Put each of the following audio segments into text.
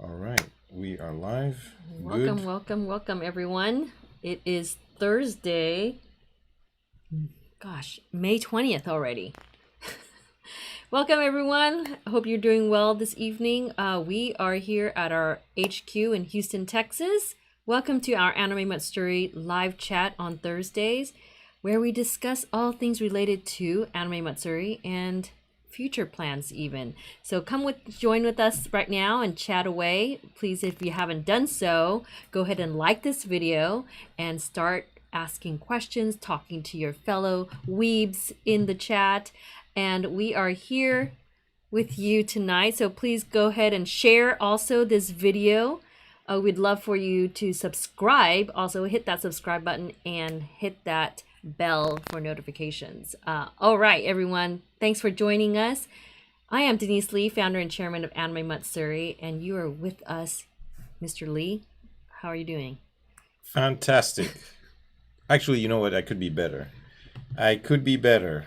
All right, we are live. Welcome, Good. welcome, everyone. It is Thursday. Gosh, May 20th already. Welcome, everyone. I hope you're doing well this evening. We are here at our HQ in Houston, Texas. Welcome to our Anime Matsuri live chat on Thursdays, where we discuss all things related to Anime Matsuri and future plans even. So join with us right now and chat away. Please, if you haven't done so, go ahead and like this video and start asking questions, talking to your fellow weebs in the chat. And we are here with you tonight. So please go ahead and share also this video. We'd love for you to subscribe. Also hit that subscribe button and hit that bell for notifications. All right, everyone. Thanks for joining us. I am Deneice Lee, founder and chairman of Anime Matsuri, and you are with us, Mr. Lee. How are you doing? Fantastic. Actually, you know what? I could be better. I could be better.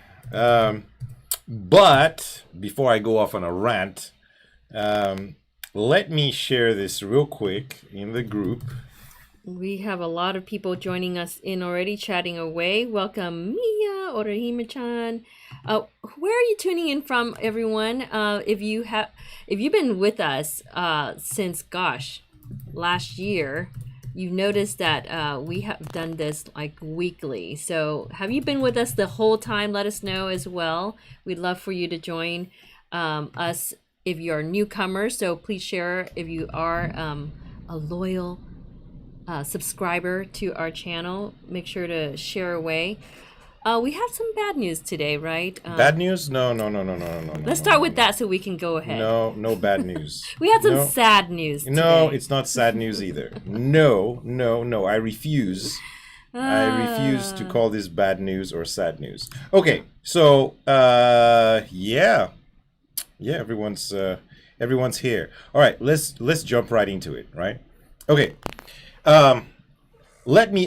But before I go off on a rant, let me share this real quick in the group. We have a lot of people joining us in already, chatting away. Welcome, Mia, Orahima-chan. Where are you tuning in from, everyone? If you've been with us since last year, you've noticed that we have done this like weekly. So have you been with us the whole time? Let us know as well. We'd love for you to join us if you're a newcomer. So please share if you are a loyal subscriber to our channel. Make sure to share away. We have some bad news today, right? Bad news? No. Let's start with that so we can go ahead. No bad news. We had some sad news today. No, it's not sad news either. No. I refuse. I refuse to call this bad news or sad news. Okay, so yeah, everyone's here. All right, let's jump right into it, right? Okay. Let me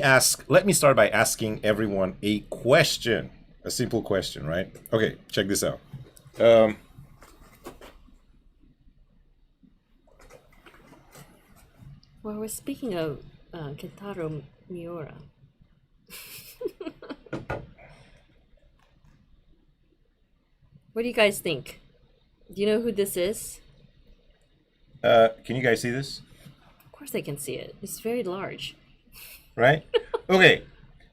start by asking everyone a question, a simple question, right? Okay, check this out. Well, we're speaking of Kentaro Miura. What do you guys think? Do you know who this is? Can you guys see this? Of course I can see it. It's very large. Right? Okay.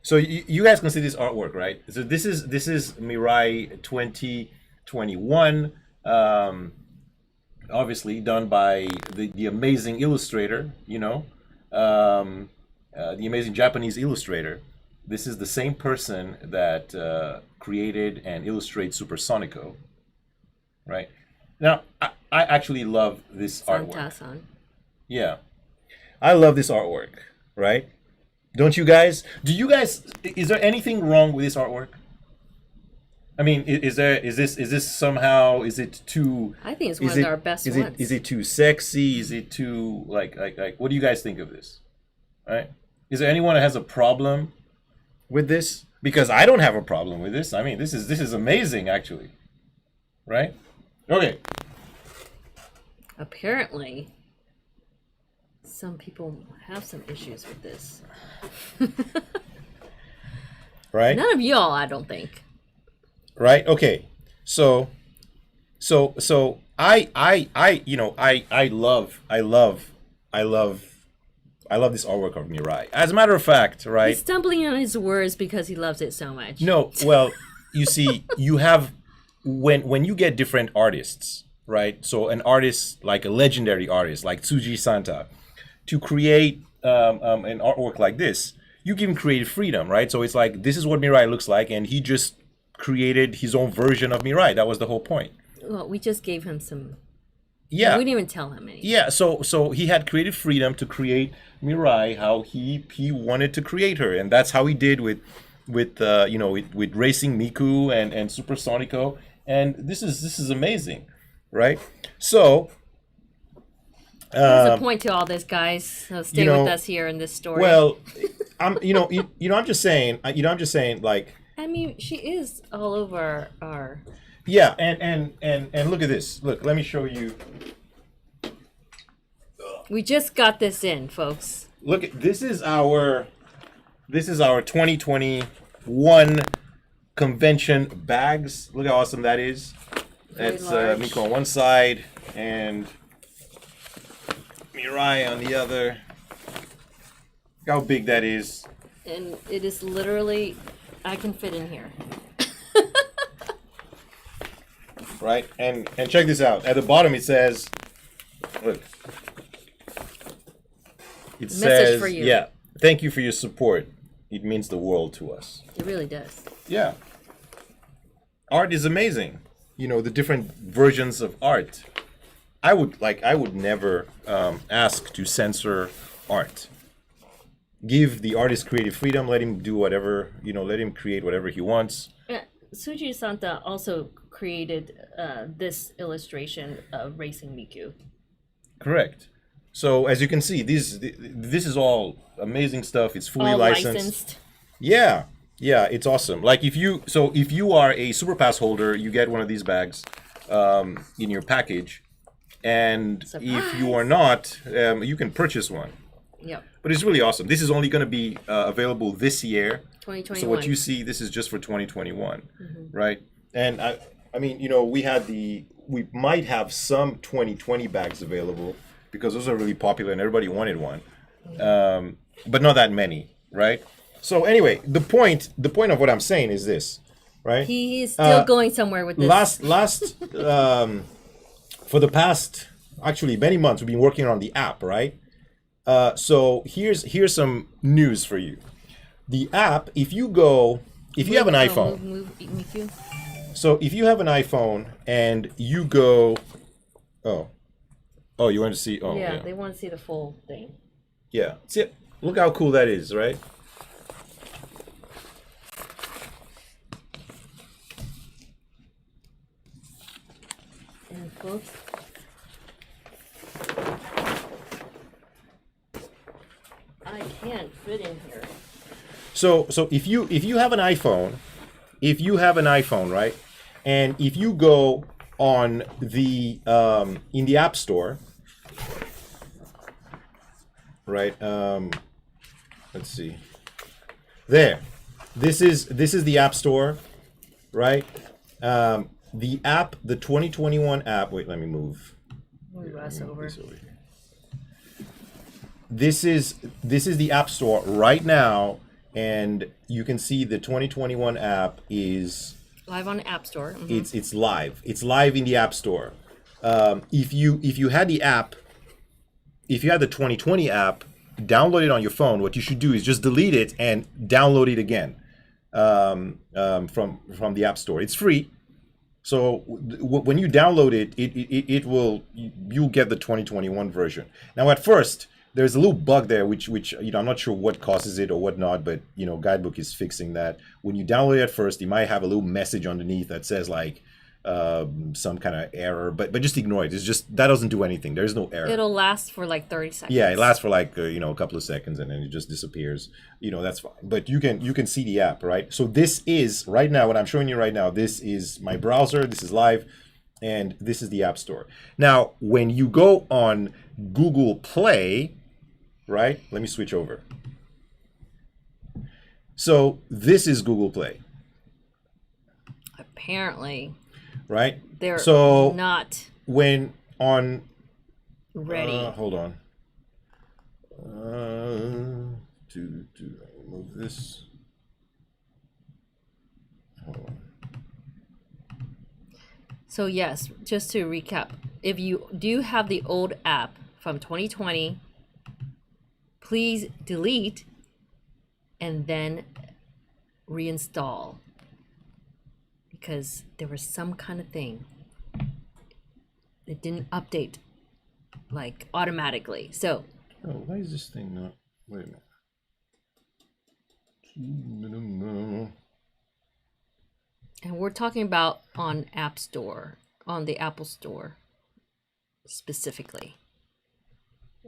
So you guys can see this artwork, right? So this is Mirai 2021, obviously done by the amazing illustrator, the amazing Japanese illustrator. This is the same person that created and illustrates Supersonico, right? Now, I actually love this artwork. Santa-san. Yeah. I love this artwork, right? Don't you guys? Is there anything wrong with this artwork? I mean, is this somehow, is it too... I think it's one of our best ones. Is it too sexy? Is it too, like, what do you guys think of this? Right? Is there anyone that has a problem with this? Because I don't have a problem with this. I mean, this is amazing, actually. Right? Okay. Apparently, some people have some issues with this. Right? None of y'all, I don't think. Right? Okay. So I love this artwork of Mirai. As a matter of fact, right? He's stumbling on his words because he loves it so much. No, well, you see, you have when you get different artists, right? So an artist like a legendary artist like Tsuji Santa, to create an artwork like this, you give him creative freedom, right? So it's like, this is what Mirai looks like, and he just created his own version of Mirai. That was the whole point. Well, we just gave him some... Yeah. We didn't even tell him anything. Yeah, so he had creative freedom to create Mirai how he wanted to create her, and that's how he did with Racing Miku and Supersonico, and this is amazing, right? So there's a point to all this, guys. So stay with us here in this story. Well, I'm just saying, like, I mean, she is all over our... Yeah, and look at this. Look, let me show you. We just got this in, folks. Look, this is our 2021 convention bags. Look how awesome that is. Very That's large. Miko on one side and Mirai on the other. Look how big that is. And it is literally, I can fit in here. Right? And check this out. At the bottom it says, look. It says, for you. yeah, thank you for your support. It means the world to us. It really does. Yeah. Art is amazing. You know, the different versions of art. I would never ask to censor art. Give the artist creative freedom, let him do whatever, let him create whatever he wants. Yeah, Tsuji Santa also created this illustration of Racing Miku. Correct. So as you can see, this is all amazing stuff. It's fully All licensed. Yeah, it's awesome. Like if you are a Super Pass holder, you get one of these bags in your package, and if you are not, you can purchase one. Yep. But it's really awesome. This is only going to be available this year. 2021. So what you see, this is just for 2021, right? And I mean, we might have some 2020 bags available because those are really popular and everybody wanted one, but not that many, right? So anyway, the point of what I'm saying is this, right? He is still going somewhere with this. Last for the past actually many months, we've been working on the app, right? So here's some news for you. The app, if you have an iPhone, Move Miku. so if you have an iPhone and you go, oh, you want to see? Oh, Yeah, they want to see the full thing. Yeah, see, look how cool that is, right? And folks, I can't fit in here. So if you have an iPhone, right, and if you go on the in the App Store, right? Let's see. There, this is the App Store, right? The app, the 2021 app. Wait, let me move. Move us over. This over here. This is the App Store right now, and you can see the 2021 app is Live on the App Store. it's live. It's live in the App Store. If you had the app, if you had the 2020 app, download it on your phone. What you should do is just delete it and download it again from the App Store. It's free. So when you download it, you'll get the 2021 version. Now at first, there's a little bug there, which I'm not sure what causes it or what not, but Guidebook is fixing that. When you download it at first, you might have a little message underneath that says like some kind of error, but just ignore it. It's just that doesn't do anything. There's no error. It'll last for like 30 seconds. Yeah, it lasts for like a couple of seconds and then it just disappears. That's fine. But you can see the app, right? So this is right now what I'm showing you right now. This is my browser. This is live, and this is the App Store. Now, when you go on Google Play, right? Let me switch over. So this is Google Play. Apparently, right? they're so not when on ready. Hold on. To move this. Hold on. So yes, just to recap, if you do have the old app from 2020, please delete and then reinstall, because there was some kind of thing that didn't update like automatically. So Why is this thing not? Wait a minute. and we're talking about on App Store, on the Apple Store specifically.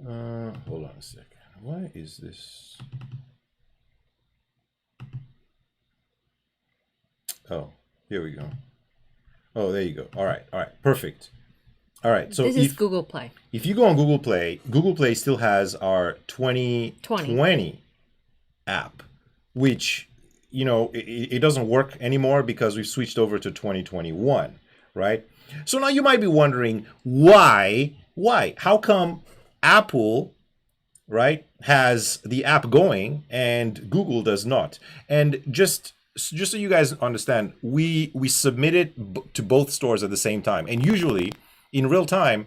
Hold on a second. Why is this? Oh, here we go. Oh, there you go. All right, perfect. All right. So This is Google Play. if you go on Google Play still has our 2020 app, which it doesn't work anymore because we've switched over to 2021, right? So now you might be wondering why? How come Apple, right, has the app going and Google does not? And just so you guys understand, we submit it to both stores at the same time, and usually in real time.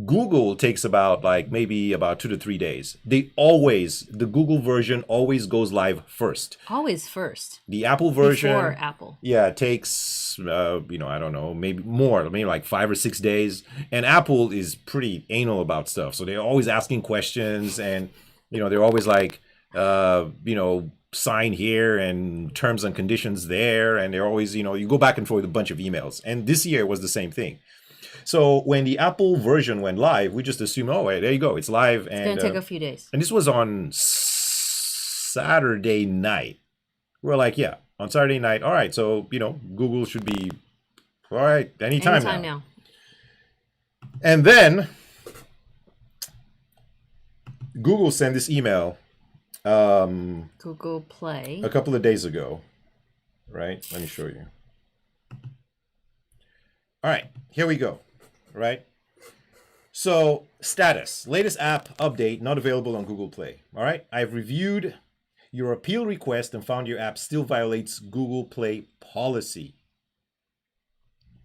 Google takes about maybe about 2 to 3 days. The Google version always goes live first. Always first. The Apple version, Before Apple. yeah, it takes I don't know, maybe more, maybe like 5 or 6 days. And Apple is pretty anal about stuff, so they're always asking questions, and they're always like, sign here and terms and conditions there, and they're always you go back and forth with a bunch of emails. And this year was the same thing. So when the Apple version went live, we just assumed, oh, wait, there you go, it's live. And it's going to take a few days. And this was on Saturday night. We're like, yeah, on Saturday night. All right, so, Google should be, all right, anytime now. And then Google sent this email. Google Play. A couple of days ago, right? Let me show you. All right, here we go. Right? So, status. Latest app update not available on Google Play. All right? I've reviewed your appeal request and found your app still violates Google Play policy.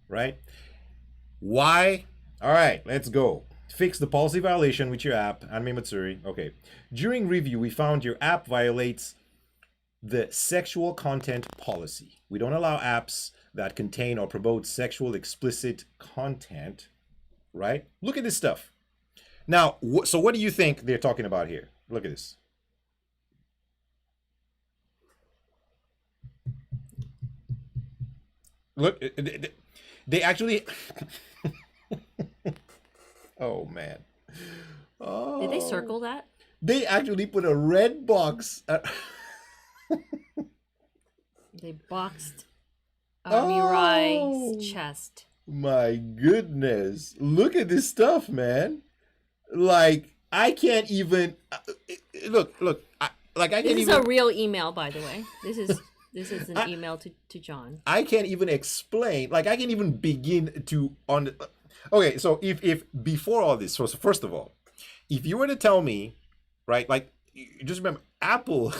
Right? Why? All right, let's go. Fix the policy violation with your app, Anime Matsuri. Okay. During review, we found your app violates the sexual content policy. We don't allow apps that contain or promote sexual explicit content. Right? Look at this stuff. Now, so what do you think they're talking about here? Look at this. Look, they actually. Oh, man. Oh. Did they circle that? They actually put a red box. They boxed Mirai's chest. My goodness. Look at this stuff, man. Like, I can't even look. I can't even. This is a real email, by the way. This is an email to John. I can't even explain. Like, I can't even begin to Okay, so if before all this, so first of all, if you were to tell me, right, like, just remember, Apple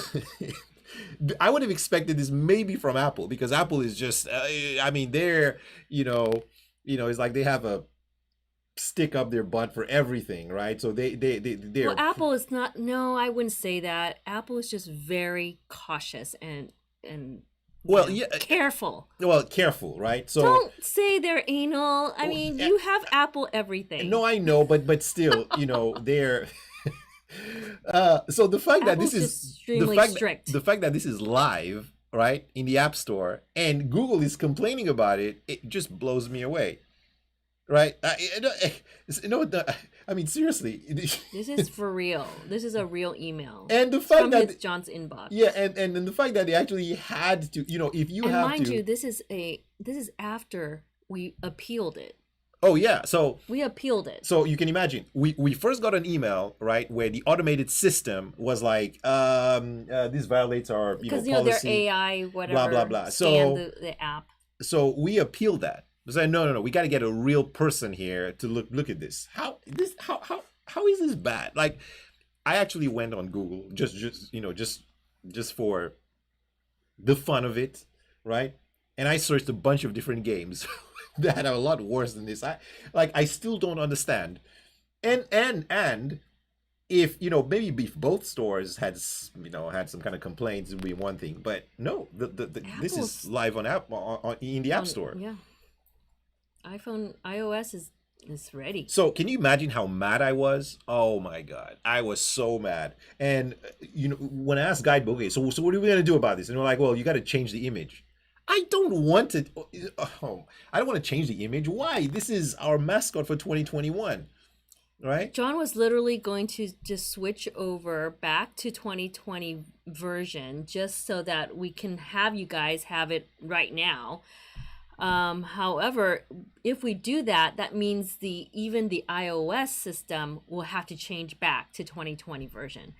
I would have expected this maybe from Apple, because Apple is just, they're, it's like they have a stick up their butt for everything, right? So they're. Well, Apple is not. No, I wouldn't say that. Apple is just very cautious and careful. Well, careful, right? So don't say they're anal. I mean, you have Apple everything. No, I know, but still, they're. So the fact that this is strict. The fact that this is live, right, in the App Store, and Google is complaining about it, it just blows me away, right? Seriously, this is for real. This is a real email, and the fact from John's inbox. Yeah, and the fact that they actually had to, if you and have mind to, you, this is after we appealed it. Oh yeah, so we appealed it. So you can imagine, we first got an email, right, where the automated system was like, this violates our because policy, their AI whatever, blah blah blah. So the app. So we appealed that. We said no, we got to get a real person here to look at this. How is this bad? Like, I actually went on Google just for the fun of it, right? And I searched a bunch of different games that are a lot worse than this. I still don't understand. And if maybe if both stores had some kind of complaints, it would be one thing. But no, this is live on in the App Store. Yeah, iOS is ready. So can you imagine how mad I was? Oh my God, I was so mad. And when I asked Guidebook, okay, so what are we gonna do about this? And they're like, well, you got to change the image. I don't want to. I don't want to change the image. Why? This is our mascot for 2021, right? John was literally going to just switch over back to 2020 version just so that we can have you guys have it right now. However, if we do that, that means even the iOS system will have to change back to 2020 version.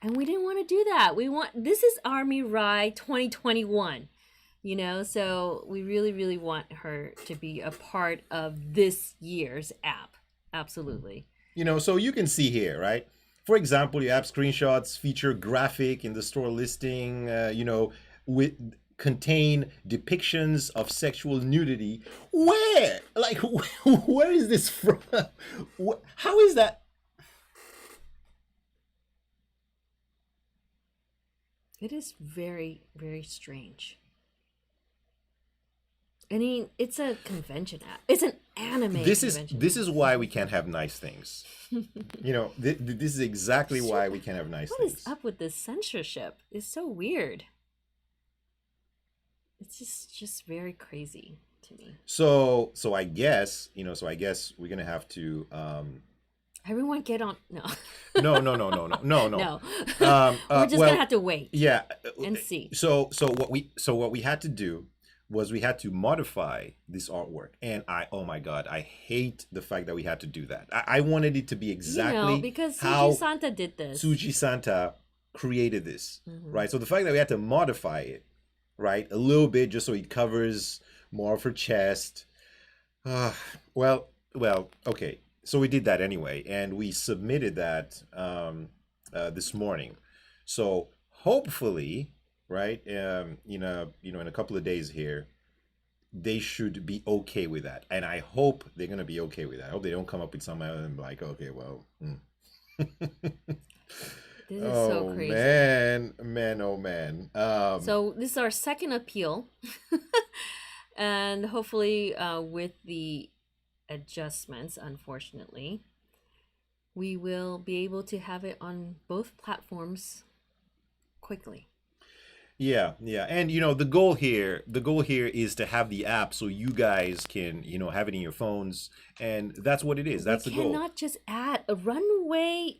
And we didn't want to do that. This is our Mirai 2021, so we really, really want her to be a part of this year's app. Absolutely. So you can see here, right? For example, your app screenshots feature graphic in the store listing, with contain depictions of sexual nudity. Where? Like, where is this from? How is that? It is very, very strange. I mean, it's a convention app. It's an anime convention. This is why we can't have nice things. This is exactly why we can't have nice things. What is up with this censorship? It's so weird. It's just very crazy to me. So I guess we're gonna have to. Everyone get on. No. No. No. We're just gonna have to wait. Yeah. And see. So what we had to do was we had to modify this artwork, and oh my god, I hate the fact that we had to do that. I wanted it to be exactly because how Tsuji Santa did this. Tsuji Santa created this, right? So the fact that we had to modify it, right, a little bit just so it covers more of her chest. Well, okay. So we did that anyway, and we submitted that this morning. So hopefully, right, in a couple of days here, they should be okay with that, and I hope they're gonna be okay with that. I hope they don't come up with something and be like, okay, well. This is so crazy. Oh man. So this is our second appeal, and hopefully, with the adjustments, unfortunately, we will be able to have it on both platforms quickly. Yeah, and the goal here is to have the app so you guys can have it in your phones, and that's what it is. That's the goal. We cannot just add a runway.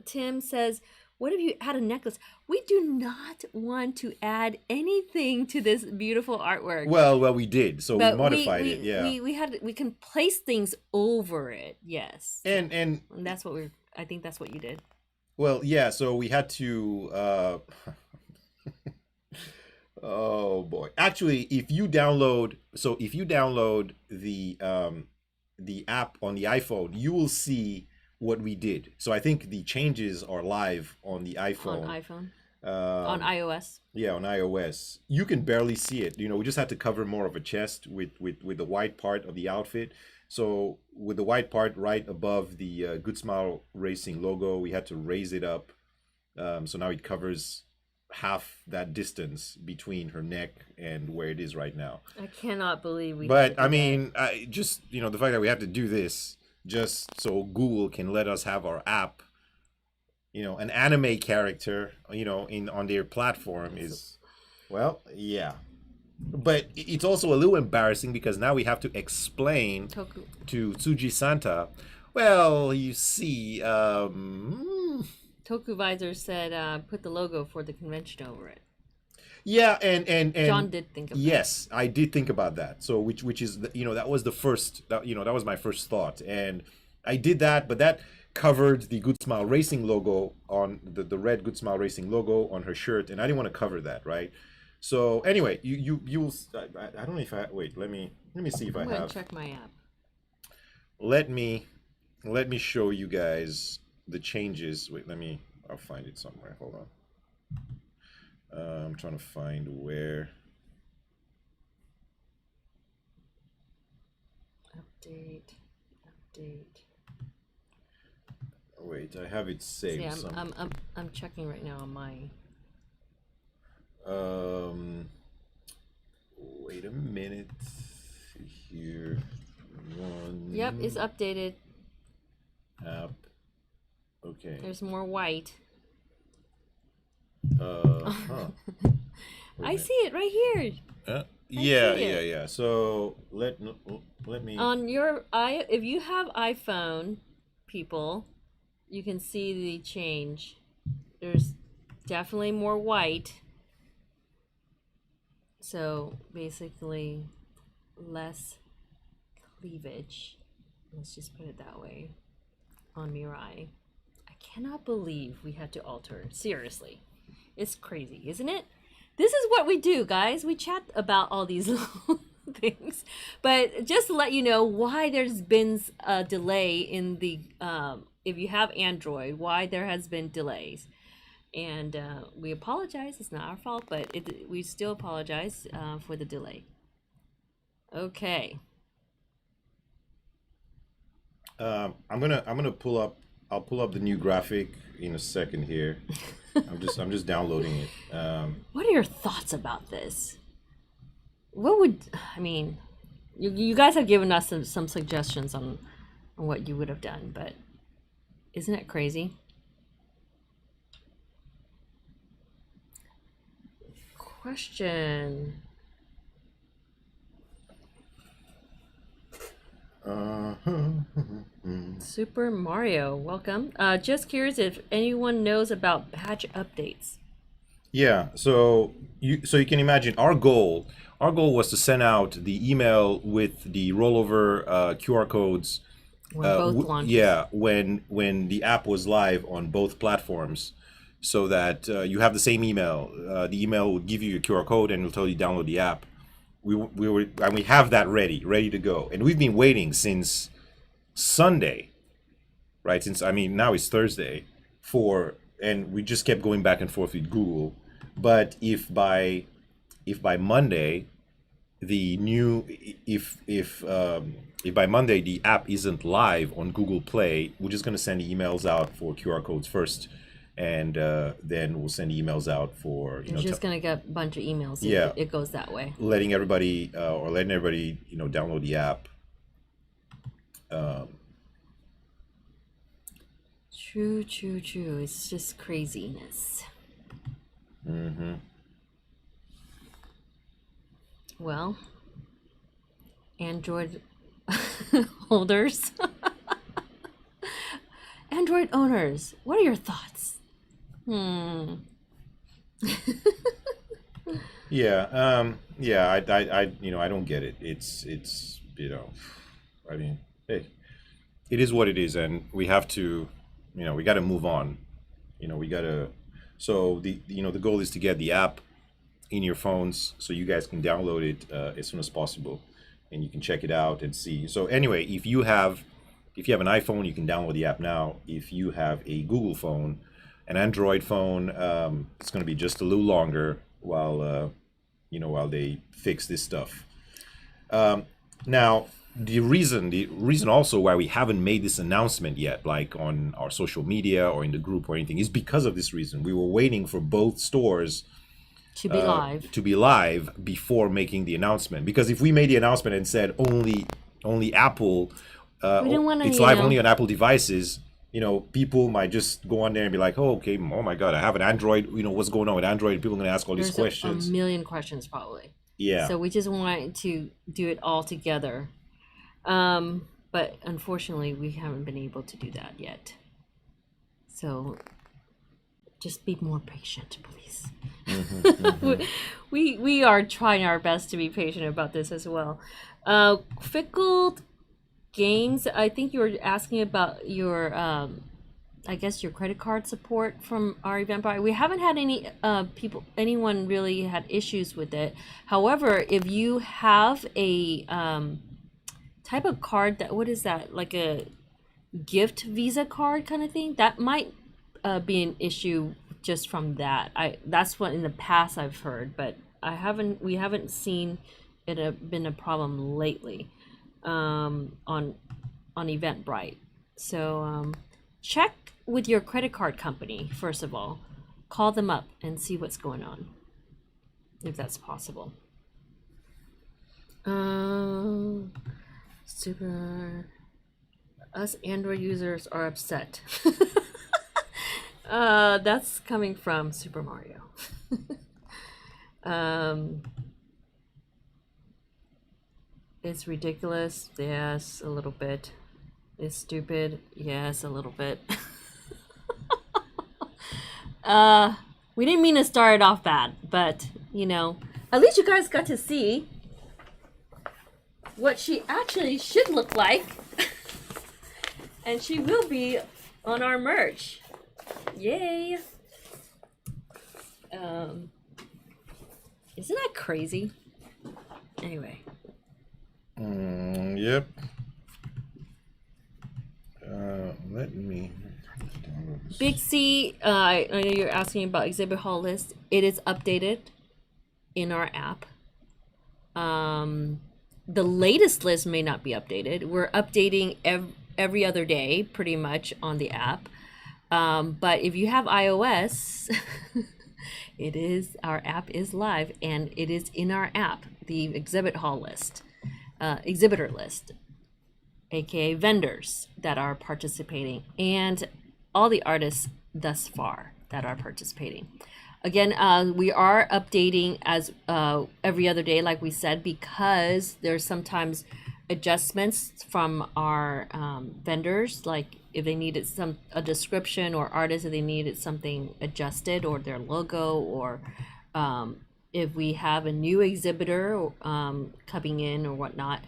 Tim says, "What if you add a necklace?" We do not want to add anything to this beautiful artwork. Well, we did. So we modified it. Yeah, we can place things over it. Yes, and that's what I think that's what you did. Well, yeah. So we had to. Oh boy! Actually, if you download the app on the iPhone, you will see what we did. So I think the changes are live on the iPhone. On iPhone. On iOS. Yeah, on iOS. You can barely see it. We just had to cover more of a chest with the white part of the outfit. So with the white part right above the Good Smile Racing logo, we had to raise it up. So now it covers half that distance between her neck and where it is right now. I cannot believe we. But I mean, the fact that we have to do this just so Google can let us have our app, an anime character, on their platform is, well, yeah. But it's also a little embarrassing because now we have to explain to Tsuji Santa. Well, you see, Tokuvisor said, put the logo for the convention over it. Yeah, and John did think about yes, I did think about that. So which is that was the first that was my first thought, and I did that, but that covered the Good Smile Racing logo on the red Good Smile Racing logo on her shirt, and I didn't want to cover that, right? So anyway, you'll I don't know if I wait. Let me see if I have. Check my app. Let me show you guys the changes. Wait, I'll find it somewhere. Hold on. I'm trying to find where. Update. Wait, I have it saved. See, I'm checking right now on my. Wait a minute. Here, one. Yep, it's updated. App. Okay. There's more white. I see it right here. Yeah. So let me. On your if you have iPhone, people, you can see the change. There's definitely more white. So basically, less cleavage. Let's just put it that way on Mirai. I cannot believe we had to alter. Seriously. It's crazy, isn't it? This is what we do, guys. We chat about all these little things. But just to let you know why there's been a delay in the, if you have Android, why there has been delays. And we apologize. It's not our fault, but we still apologize for the delay. Okay. I'm gonna pull up. I'll pull up the new graphic in a second here. I'm just downloading it. What are your thoughts about this? What would I mean? You guys have given us some suggestions on what you would have done, but isn't it crazy? Question. Super Mario, welcome. Just curious if anyone knows about patch updates. Yeah, so you can imagine our goal. Our goal was to send out the email with the rollover QR codes. When both launches. Yeah, when the app was live on both platforms, so that you have the same email. The email would give you your QR code and it'll tell you to download the app. We have that ready to go, and we've been waiting since Sunday, right? Since now it's Thursday, and we just kept going back and forth with Google. But if by Monday if by Monday the app isn't live on Google Play, we're just gonna send emails out for QR codes first, and then we'll send emails out for You're just gonna get a bunch of emails. Yeah, it goes that way. Letting everybody download the app. True. It's just craziness. Mm-hmm. Well, Android holders, Android owners, what are your thoughts? Yeah. I don't get it. It's hey, it is what it is, and we have to, we got to move on. We got to. So the goal is to get the app in your phones so you guys can download it as soon as possible, and you can check it out and see. So anyway, if you have an iPhone, you can download the app now. If you have a Google phone, an Android phone, it's going to be just a little longer while they fix this stuff. Now, the reason also why we haven't made this announcement yet, like on our social media or in the group or anything, is because of this reason. We were waiting for both stores to be live before making the announcement. Because if we made the announcement and said only Apple, it's live only on Apple devices, people might just go on there and be like, oh, okay, oh my God, I have an Android. What's going on with Android? People are going to ask all these questions. A million questions probably. Yeah. So we just wanted to do it all together. But unfortunately, we haven't been able to do that yet. So just be more patient, please. Mm-hmm. we are trying our best to be patient about this as well. Fickle Games, I think you were asking about your, I guess your credit card support from our Eventbrite. We haven't had anyone really had issues with it. However, if you have a type of card what is that, like a gift Visa card kind of thing, that might be an issue just from that. That's what in the past I've heard, but we haven't seen it been a problem lately on Eventbrite. So check with your credit card company first of all. Call them up and see what's going on, if that's possible. Us Android users are upset. That's coming from Super Mario. It's ridiculous. Yes, a little bit. It's stupid. Yes, a little bit. We didn't mean to start it off bad, but at least you guys got to see what she actually should look like. And she will be on our merch. Yay! Isn't that crazy? Anyway. Yep. Let me download this. Big C, I know you're asking about exhibit hall list. It is updated in our app. The latest list may not be updated. We're updating every other day, pretty much, on the app. But if you have iOS, our app is live, and it is in our app, the exhibit hall list, exhibitor list, aka vendors that are participating, and all the artists thus far that are participating. Again, we are updating as every other day, like we said, because there's sometimes adjustments from our vendors, like if they needed a description, or artists if they needed something adjusted, or their logo, or if we have a new exhibitor coming in or whatnot,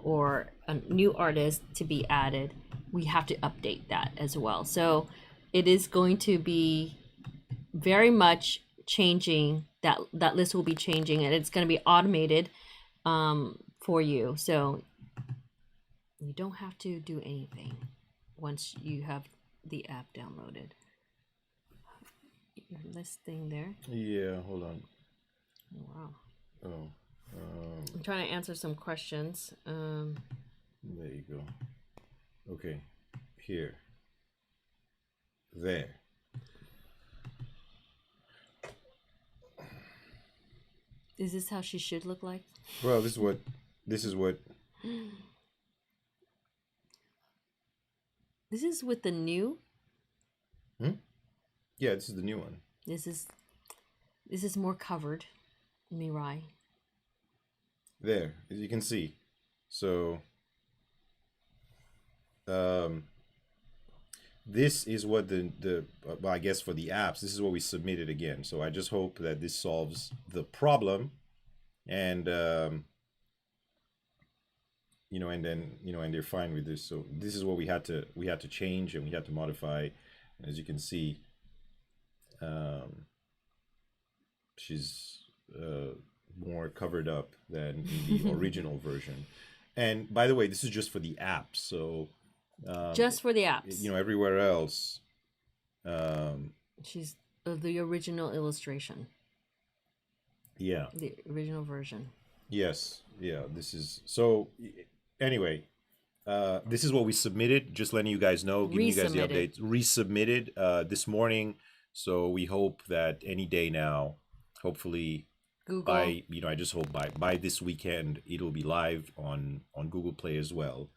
or a new artist to be added, we have to update that as well. So it is going to be very much changing. That list will be changing, and it's going to be automated for you, so you don't have to do anything once you have the app downloaded. Your list thing there. Yeah, hold on. Wow. Oh, I'm trying to answer some questions. there you go. Okay, here, there. Is this how she should look like? Well, this is what This is with the new. Yeah, this is the new one. This is more covered, Mirai. There, as you can see. So, this is what well, I guess for the apps, this is what we submitted again. So I just hope that this solves the problem, and and then and they're fine with this. So this is what we had to change, and we had to modify. And as you can see, she's more covered up than in the original version. And by the way, this is just for the apps. So just for the apps. Everywhere else, She's the original illustration. Yeah. The original version. Yes. Yeah. This is so. Anyway, this is what we submitted. Just letting you guys know, giving you guys the updates. Resubmitted this morning. So we hope that any day now, hopefully Google. by I just hope by this weekend it'll be live on Google Play as well.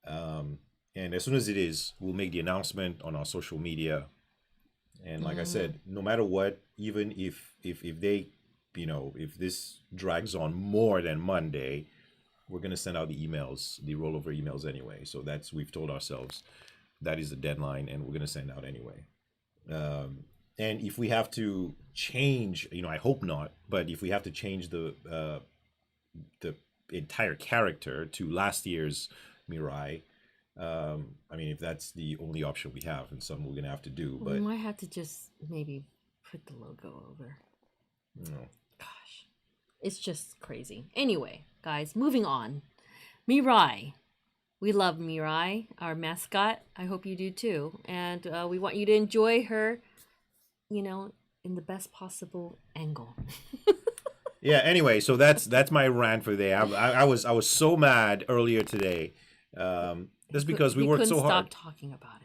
And as soon as it is, we'll make the announcement on our social media. And like I said, no matter what, even if they, if this drags on more than Monday, we're gonna send out the emails, the rollover emails anyway. So we've told ourselves that is the deadline, and we're gonna send out anyway. And if we have to change, I hope not, but if we have to change the entire character to last year's Mirai, if that's the only option we have, and something we're gonna have to do, but we might have to just maybe put the logo over. No. Gosh, it's just crazy. Anyway, guys, moving on. Mirai. We love Mirai, our mascot. I hope you do too. And we want you to enjoy her, in the best possible angle. Yeah. Anyway, so that's my rant for today. I was so mad earlier today. That's because we worked so hard. Stop talking about it.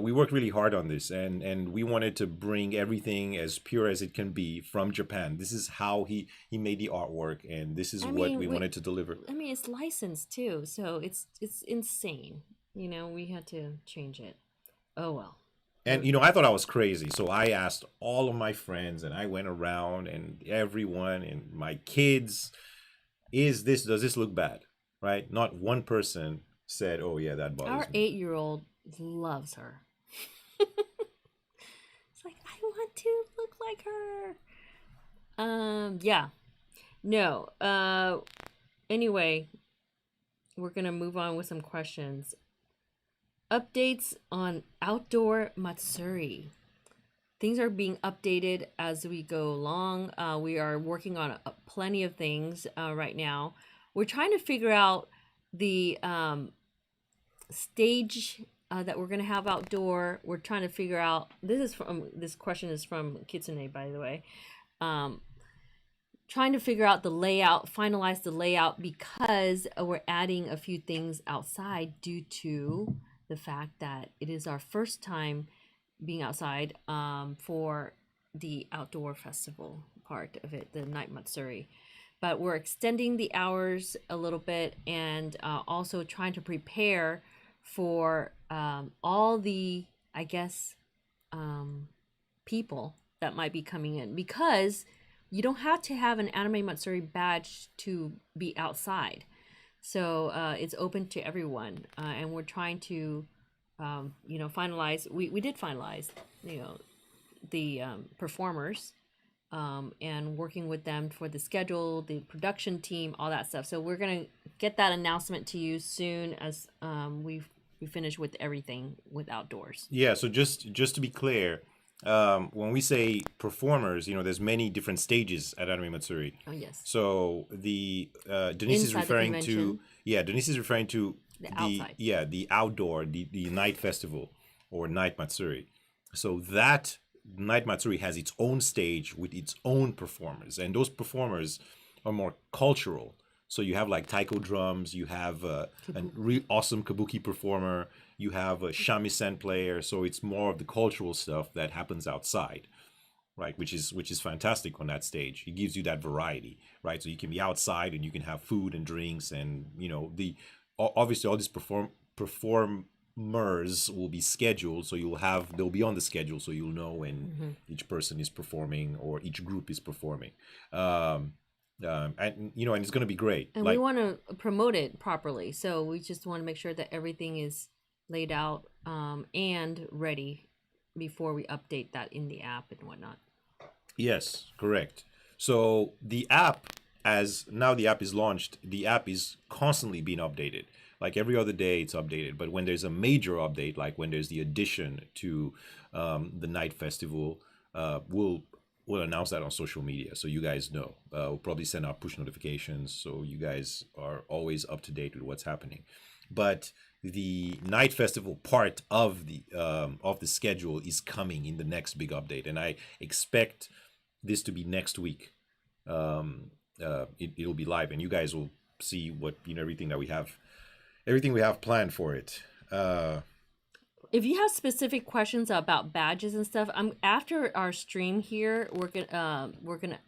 We worked really hard on this, and we wanted to bring everything as pure as it can be from Japan. This is how he made the artwork, and this is what we wanted to deliver. It's licensed too, so it's insane. We had to change it. Oh well. And I thought I was crazy, so I asked all of my friends, and I went around and everyone and my kids, does this look bad? Right? Not one person said, "Oh yeah, that bothers me." Our 8-year-old loves her. It's like, I want to look like her. Yeah. No. Anyway, we're gonna move on with some questions. Updates on outdoor Matsuri. Things are being updated as we go along. We are working on plenty of things right now. We're trying to figure out the stage that we're going to have outdoor. We're trying to figure out. This question is from Kitsune, by the way. Trying to figure out the layout, finalize the layout, because we're adding a few things outside due to the fact that it is our first time being outside for the outdoor festival part of it, the Night Matsuri. But we're extending the hours a little bit, and also trying to prepare for all the, I guess, people that might be coming in, because you don't have to have an Anime Matsuri badge to be outside. So it's open to everyone, and we're trying to finalize. We did finalize, the performers, and working with them for the schedule, the production team, all that stuff. So we're gonna get that announcement to you soon as we finish with everything with outdoors. Yeah, so just to be clear, when we say performers, there's many different stages at Anime Matsuri. Oh yes. So the Deneice is Inside the referring to convention. Deneice is referring to The outside. the outdoor, the night festival or night Matsuri. So that night Matsuri has its own stage with its own performers, and those performers are more cultural. So you have like taiko drums, you have a real awesome kabuki performer, you have a shamisen player. So it's more of the cultural stuff that happens outside, right? Which is fantastic on that stage. It gives you that variety, right? So you can be outside and you can have food and drinks, and obviously all these performers will be scheduled, so they'll be on the schedule, so you'll know when each person is performing or each group is performing. And it's going to be great. And we want to promote it properly, so we just want to make sure that everything is laid out and ready before we update that in the app and whatnot. Yes, correct. So the app, as now the app is launched, the app is constantly being updated. Like every other day, it's updated. But when there's a major update, like when there's the addition to the night festival, we'll announce that on social media, so you guys know. We'll probably send out push notifications, so you guys are always up to date with what's happening. But the night festival part of the schedule is coming in the next big update, and I expect this to be next week. It'll be live, and you guys will see what everything we have planned for it. If you have specific questions about badges and stuff, after our stream here,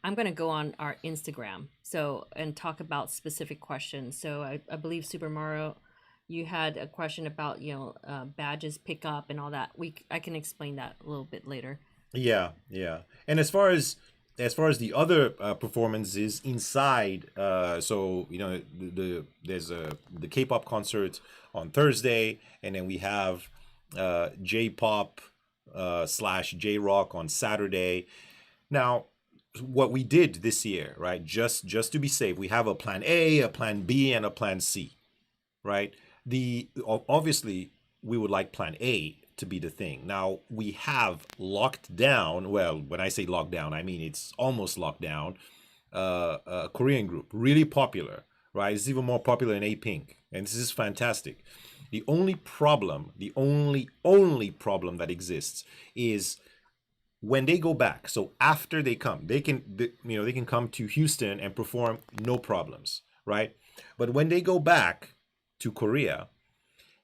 I'm gonna go on our Instagram and talk about specific questions. So I believe Super Mario, you had a question about badges pickup and all that. I can explain that a little bit later. Yeah. And as far as the other performances inside, there's the K-pop concert on Thursday, and then we have J-pop / J-rock on Saturday. Now, what we did this year, right? Just to be safe, we have a plan A, a plan B, and a plan C, right? Obviously we would like plan A to be the thing. Now we have locked down. Well, when I say locked down, I mean it's almost locked down. A Korean group, really popular, right? It's even more popular than A-Pink, and this is fantastic. The only problem that exists is when they go back. So after they come, they can come to Houston and perform, no problems, right? But when they go back to Korea,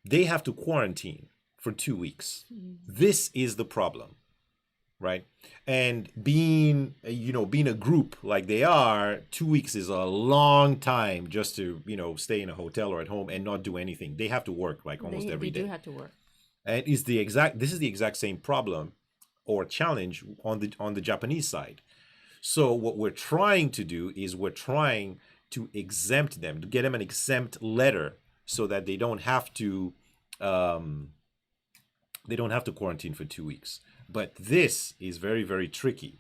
they have to quarantine for 2 weeks. This is the problem, right? And being a group like they are, 2 weeks is a long time just to stay in a hotel or at home and not do anything. They have to work like almost every day. They do have to work. And this is the exact same problem or challenge on the Japanese side. So what we're trying to do is to exempt them, to get them an exempt letter, so that they don't have to quarantine for 2 weeks. But this is very, very tricky,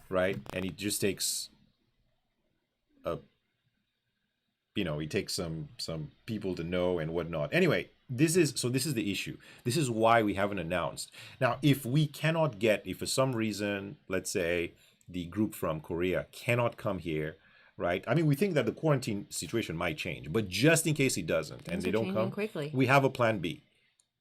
right? And it just takes it takes some people to know and whatnot. Anyway, this is the issue. This is why we haven't announced. Now, if for some reason, let's say the group from Korea cannot come here, right? I mean, we think that the quarantine situation might change, but just in case it doesn't and Things they are don't changing come, quickly. we have a plan B,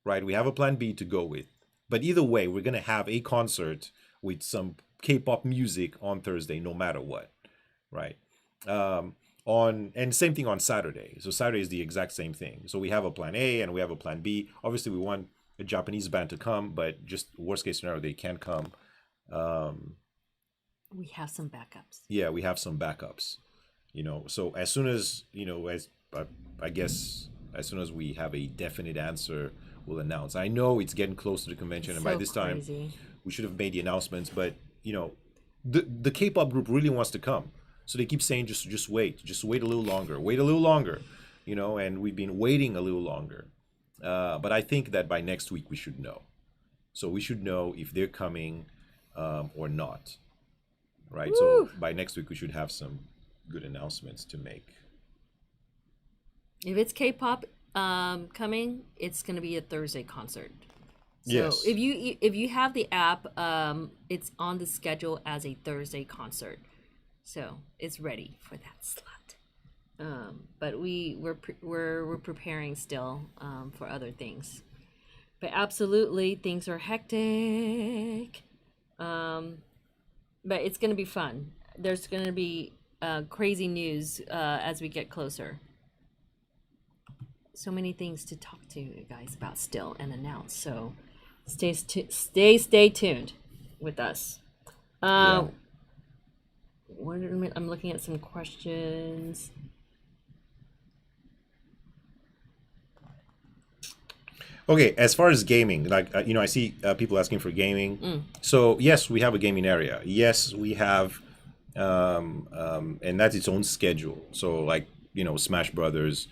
right? We have a plan B to go with. But either way, we're gonna have a concert with some K-pop music on Thursday, no matter what, right? Um, on and same thing on Saturday. So Saturday is the exact same thing. So we have a plan A and we have a plan B. Obviously, we want a Japanese band to come, but just worst case scenario, they can't come. Um, We have some backups. yeah, we have some backups. So as soon as as I guess as soon as we have a definite answer, we'll announce. I know it's getting close to the convention, and by So this time, crazy. we should have made the announcements. But the K-pop group really wants to come, so they keep saying just wait a little longer, wait a little longer, and we've been waiting a little longer. But I think that by next week we should know. So we should know if they're coming or not, right? Woo! So by next week we should have some good announcements to make. If it's K-pop coming, it's gonna be a Thursday concert. So Yes. if you have the app, it's on the schedule as a Thursday concert, so it's ready for that slot. But we're preparing still for other things. But absolutely, things are hectic. But it's gonna be fun. There's gonna be crazy news as we get closer. So many things to talk to you guys about still and announce. So stay tuned with us. Yeah. I'm looking at some questions. Okay, as far as gaming, like I see people asking for gaming. So yes, we have a gaming area. Yes, we have, and that's its own schedule. So like Smash Brothers,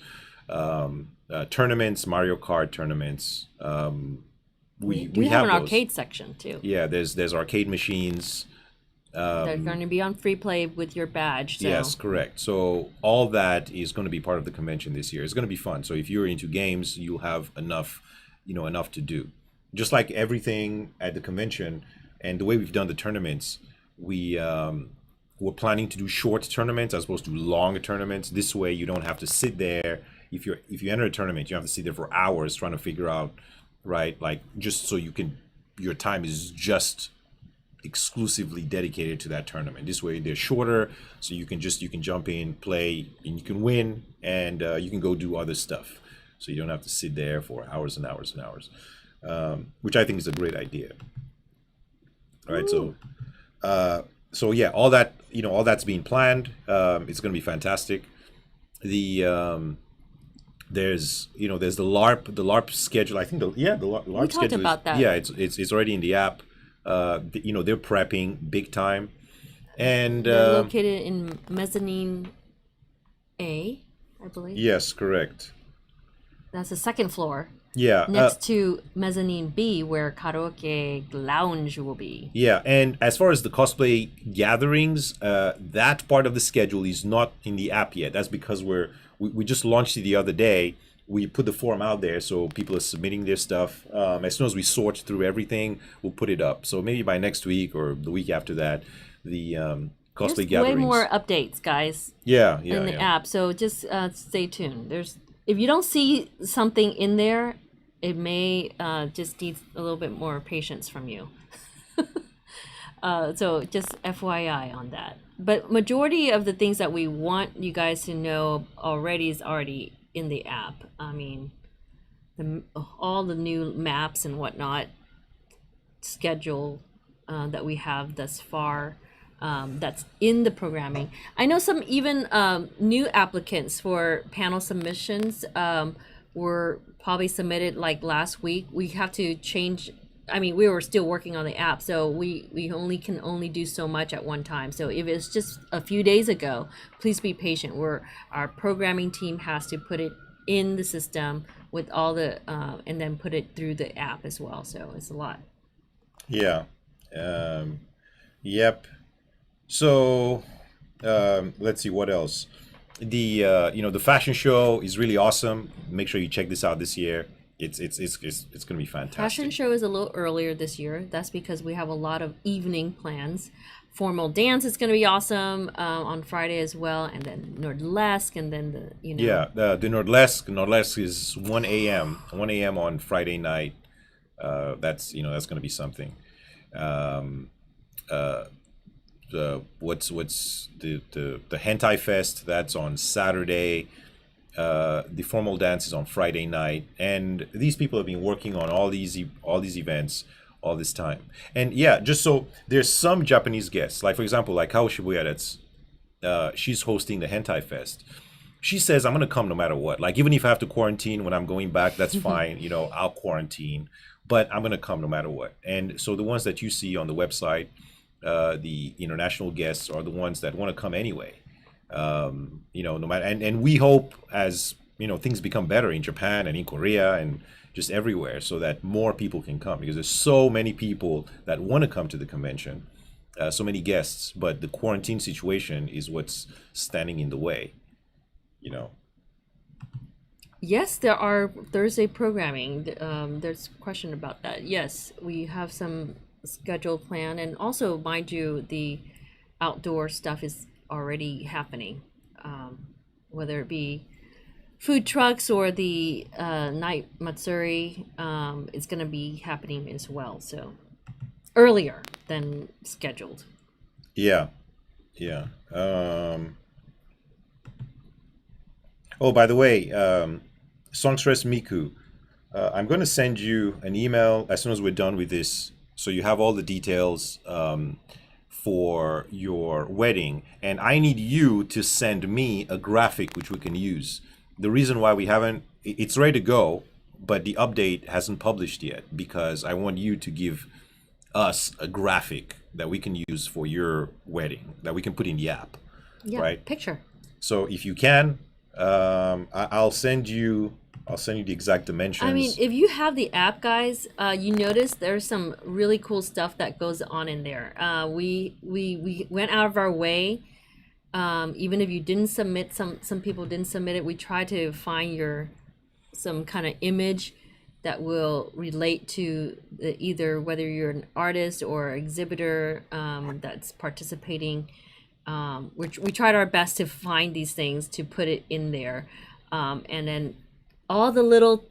tournaments, Mario Kart tournaments. We We have have an those. arcade section too. Yeah, there's arcade machines. They're going to be on free play with your badge. So Yes, correct. So all that is going to be part of the convention this year. It's going to be fun. So if you're into games, you'll have enough to do. Just like everything at the convention, and the way we've done the tournaments, we're planning to do short tournaments as opposed to long tournaments. This way, you don't have to sit there. If you enter a tournament, you have to sit there for hours trying to figure out, right? Like just so your time is just exclusively dedicated to that tournament. This way they're shorter, so you can jump in, play, and you can win, and you can go do other stuff. So you don't have to sit there for hours and hours and hours, which I think is a great idea. All right, so yeah, all that's being planned. It's going to be fantastic. The there's the LARP schedule. I think the LARP we talked schedule about that. yeah, it's already in the app. They're prepping big time, and They're located in mezzanine A, I believe. yes, correct. That's the second floor. Yeah, Next to mezzanine B, where karaoke lounge will be. yeah, and as far as the cosplay gatherings, that part of the schedule is not in the app yet. That's because we just launched it the other day. We put the form out there, so people are submitting their stuff. As soon as we sort through everything, we'll put it up. So maybe by next week or the week after that, the cosplay There's gatherings. way more updates, guys, Yeah, in the yeah. app. So just stay tuned. If you don't see something in there, it may just need a little bit more patience from you. So just FYI on that. But majority of the things that we want you guys to know already is already in the app. I mean, all the new maps and whatnot schedule that we have thus far, that's in the programming. I know some even new applicants for panel submissions were probably submitted like last week. We have to change. I mean, we were still working on the app, so we can only do so much at one time. So if it's just a few days ago, please be patient. Our programming team has to put it in the system with all the and then put it through the app as well. So it's a lot. Yeah. Yep. So let's see what else. the fashion show is really awesome. Make sure you check this out this year. It's going to be Fashion fantastic. show is a little earlier this year. That's because we have a lot of evening plans. Formal dance is going to be awesome on Friday as well, and then Nordlesk, and then Yeah, the Nordlesk is 1 a.m. on Friday night. That's going to be something. Um, uh, what's the Hentai Fest? That's on Saturday. The formal dance is on Friday night, and these people have been working on all these events all this time. And yeah, just so there's some Japanese guests, like for example, like Kao Shibuya, that's she's hosting the Hentai Fest. She says I'm gonna come no matter what. Like even if I have to quarantine when I'm going back, that's fine. I'll quarantine, but I'm gonna come no matter what. And so the ones that you see on the website, the international guests are the ones that want to come anyway. No matter, and we hope as things become better in Japan and in Korea and just everywhere, so that more people can come because there's so many people that want to come to the convention, so many guests, but the quarantine situation is what's standing in the way. You know. Yes, there are Thursday programming. There's a question about that. Yes, we have some scheduled plan, and also, mind you, the outdoor stuff is already happening, whether it be food trucks or the night Matsuri is going to be happening as well. So earlier than scheduled. Yeah, yeah. Oh, by the way, Songstress Miku, I'm going to send you an email as soon as we're done with this, so you have all the details for your wedding, and I need you to send me a graphic which we can use. The reason why we haven't, it's ready to go, but the update hasn't published yet because I want you to give us a graphic that we can use for your wedding that we can put in the app, Yeah, right? picture. So if you can, I'll send you the exact I mean, dimensions. if you have the app, guys, you notice there's some really cool stuff that goes on in there. We went out of our way. Even if you didn't submit, some people didn't submit it. We try to find some kind of image that will relate to either whether you're an artist or exhibitor that's participating. We tried our best to find these things to put it in there, and then all the little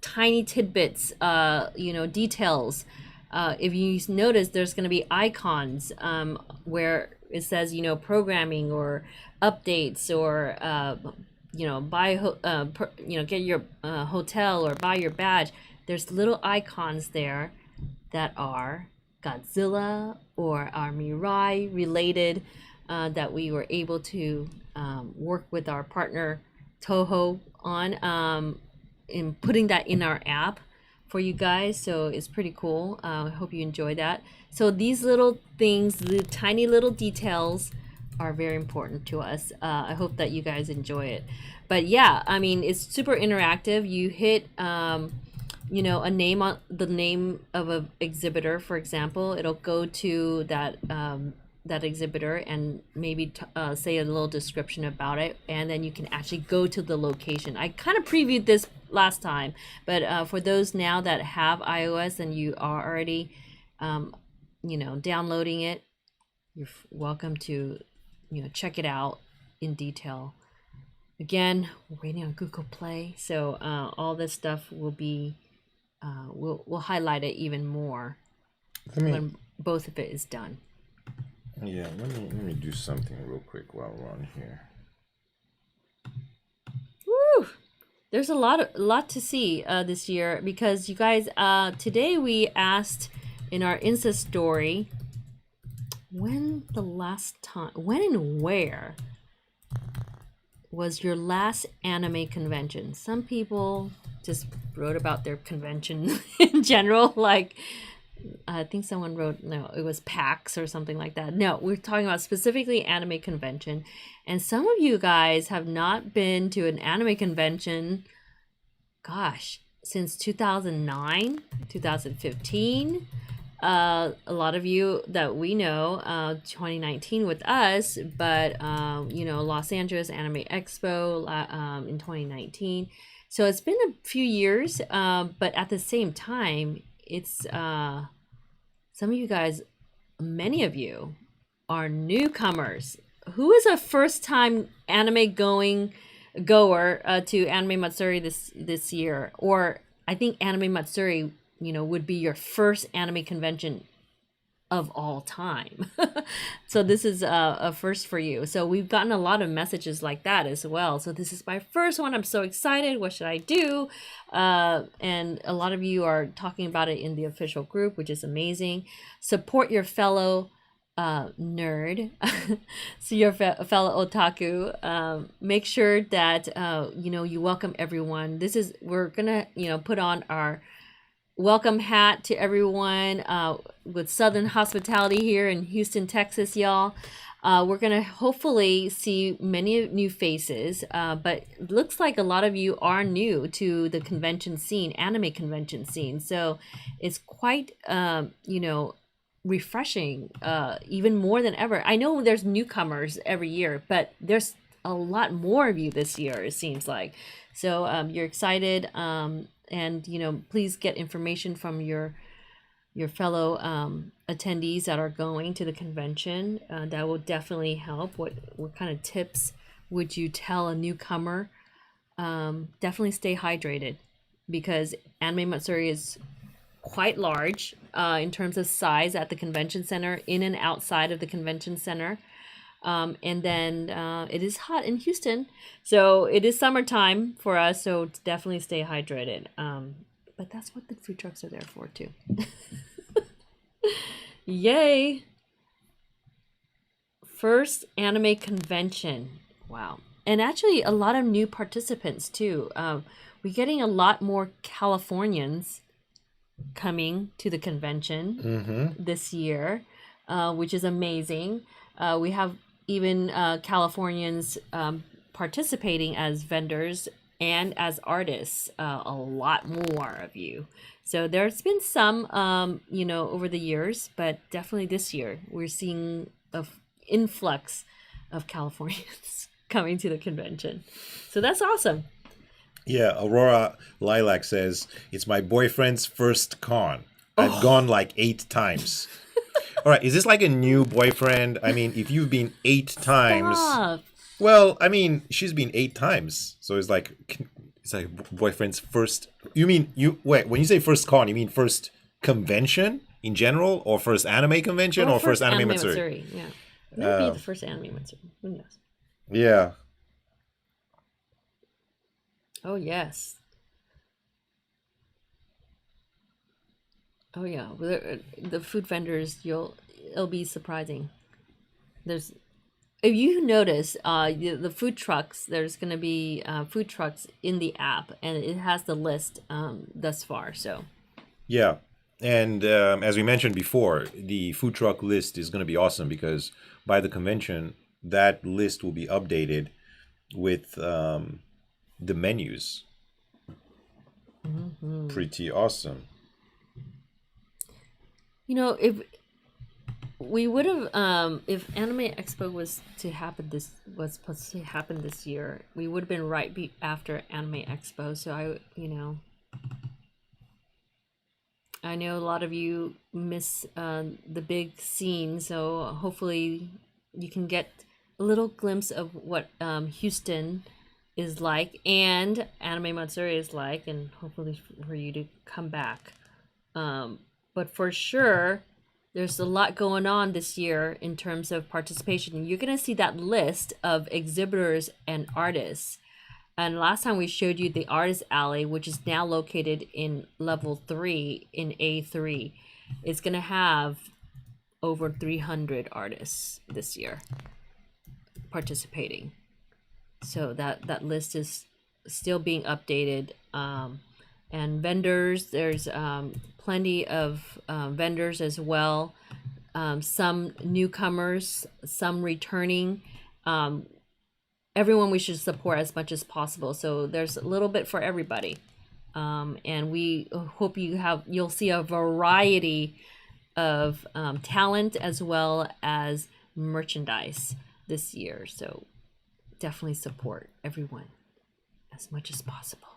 tiny tidbits, details. If you notice, there's going to be icons where it says, programming or updates or, get your hotel or buy your badge. There's little icons there that are Godzilla or are Mirai related, that we were able to work with our partner Toho on, in putting that in our app for you guys. So it's pretty cool. I hope you enjoy that. So these little things, the tiny little details, are very important to us. I hope that you guys enjoy it. But yeah, I mean, it's super interactive. You hit a name on the name of a exhibitor, for example, it'll go to that exhibitor and maybe say a little description about it, and then you can actually go to the location. I kind of previewed this last time, but for those now that have iOS and you are already downloading it, you're welcome to check it out in detail. Again, we're waiting on Google Play, so all this stuff will be we'll highlight it even more Let me, when both of it is done. yeah, let me do something real quick while we're on here. Woo! There's a lot to see this year, because you guys, today we asked in our Insta story when and where was your last anime convention. Some people just wrote about their convention in general, like I think someone wrote, no, it was PAX or something like that. No, we're talking about specifically anime convention. And some of you guys have not been to an anime convention, gosh, since 2009, 2015. a lot of you that we know, 2019 with us, but Los Angeles Anime Expo in 2019. So it's been a few years, but at the same time, it's some of you guys, many of you, are newcomers. Who is a first time anime goer to Anime Matsuri this year? Or I think Anime Matsuri, would be your first anime convention of all time. So this is a first for you. So we've gotten a lot of messages like that as well. So this is my first one. I'm so excited. What should I do? And a lot of you are talking about it in the official group, which is amazing. Support your fellow nerd. So your fellow otaku. Make sure that you welcome everyone. We're gonna put on our welcome hat to everyone with Southern hospitality here in Houston, Texas, y'all. We're gonna hopefully see many new faces, but it looks like a lot of you are new to the convention scene, anime convention scene. So it's quite refreshing, even more than ever. I know there's newcomers every year, but there's a lot more of you this year, it seems like. So you're excited, and please get information from your fellow attendees that are going to the convention. That will definitely help. What kind of tips would you tell a newcomer? Definitely stay hydrated, because Anime Matsuri is quite large in terms of size at the convention center, in and outside of the convention center. And then it is hot in Houston, so it is summertime for us, so definitely stay hydrated. But that's what the food trucks are there for too. Yay! First anime convention. Wow. And actually a lot of new participants too. We're getting a lot more Californians coming to the convention this year, which is amazing. We have even Californians participating as vendors and as artists, a lot more of you. So there's been some, over the years, but definitely this year we're seeing an influx of Californians coming to the convention. So that's awesome. Yeah, Aurora Lilac says, it's my boyfriend's first con. I've gone like 8 times. All right, is this like a new boyfriend? I mean, if you've been 8 times, well, I mean, she's been 8 times, so it's like boyfriend's first. Wait? When you say first con, you mean first convention in general, or first anime convention, or first Anime Matsuri? Yeah, maybe the first Anime Matsuri. Who knows? Yeah. Oh yes. Oh yeah, the food vendors, it'll be surprising. If you notice, the food trucks, there's gonna be food trucks in the app, and it has the list thus far. So yeah, and as we mentioned before, the food truck list is gonna be awesome, because by the convention, that list will be updated with the menus. Pretty awesome. If we would have, if Anime Expo was supposed to happen this year, we would have been right after Anime Expo. So I know a lot of you miss the big scene. So hopefully you can get a little glimpse of what Houston is like and Anime Matsuri is like, and hopefully for you to come back. But for sure, there's a lot going on this year in terms of participation. You're going to see that list of exhibitors and artists. And last time we showed you the Artist Alley, which is now located in level 3 in A3. It's going to have over 300 artists this year participating. So that list is still being updated. And vendors, there's plenty of vendors as well. Some newcomers, some returning. Everyone we should support as much as possible. So there's a little bit for everybody. And we hope you'll see a variety of talent as well as merchandise this year. So definitely support everyone as much as possible.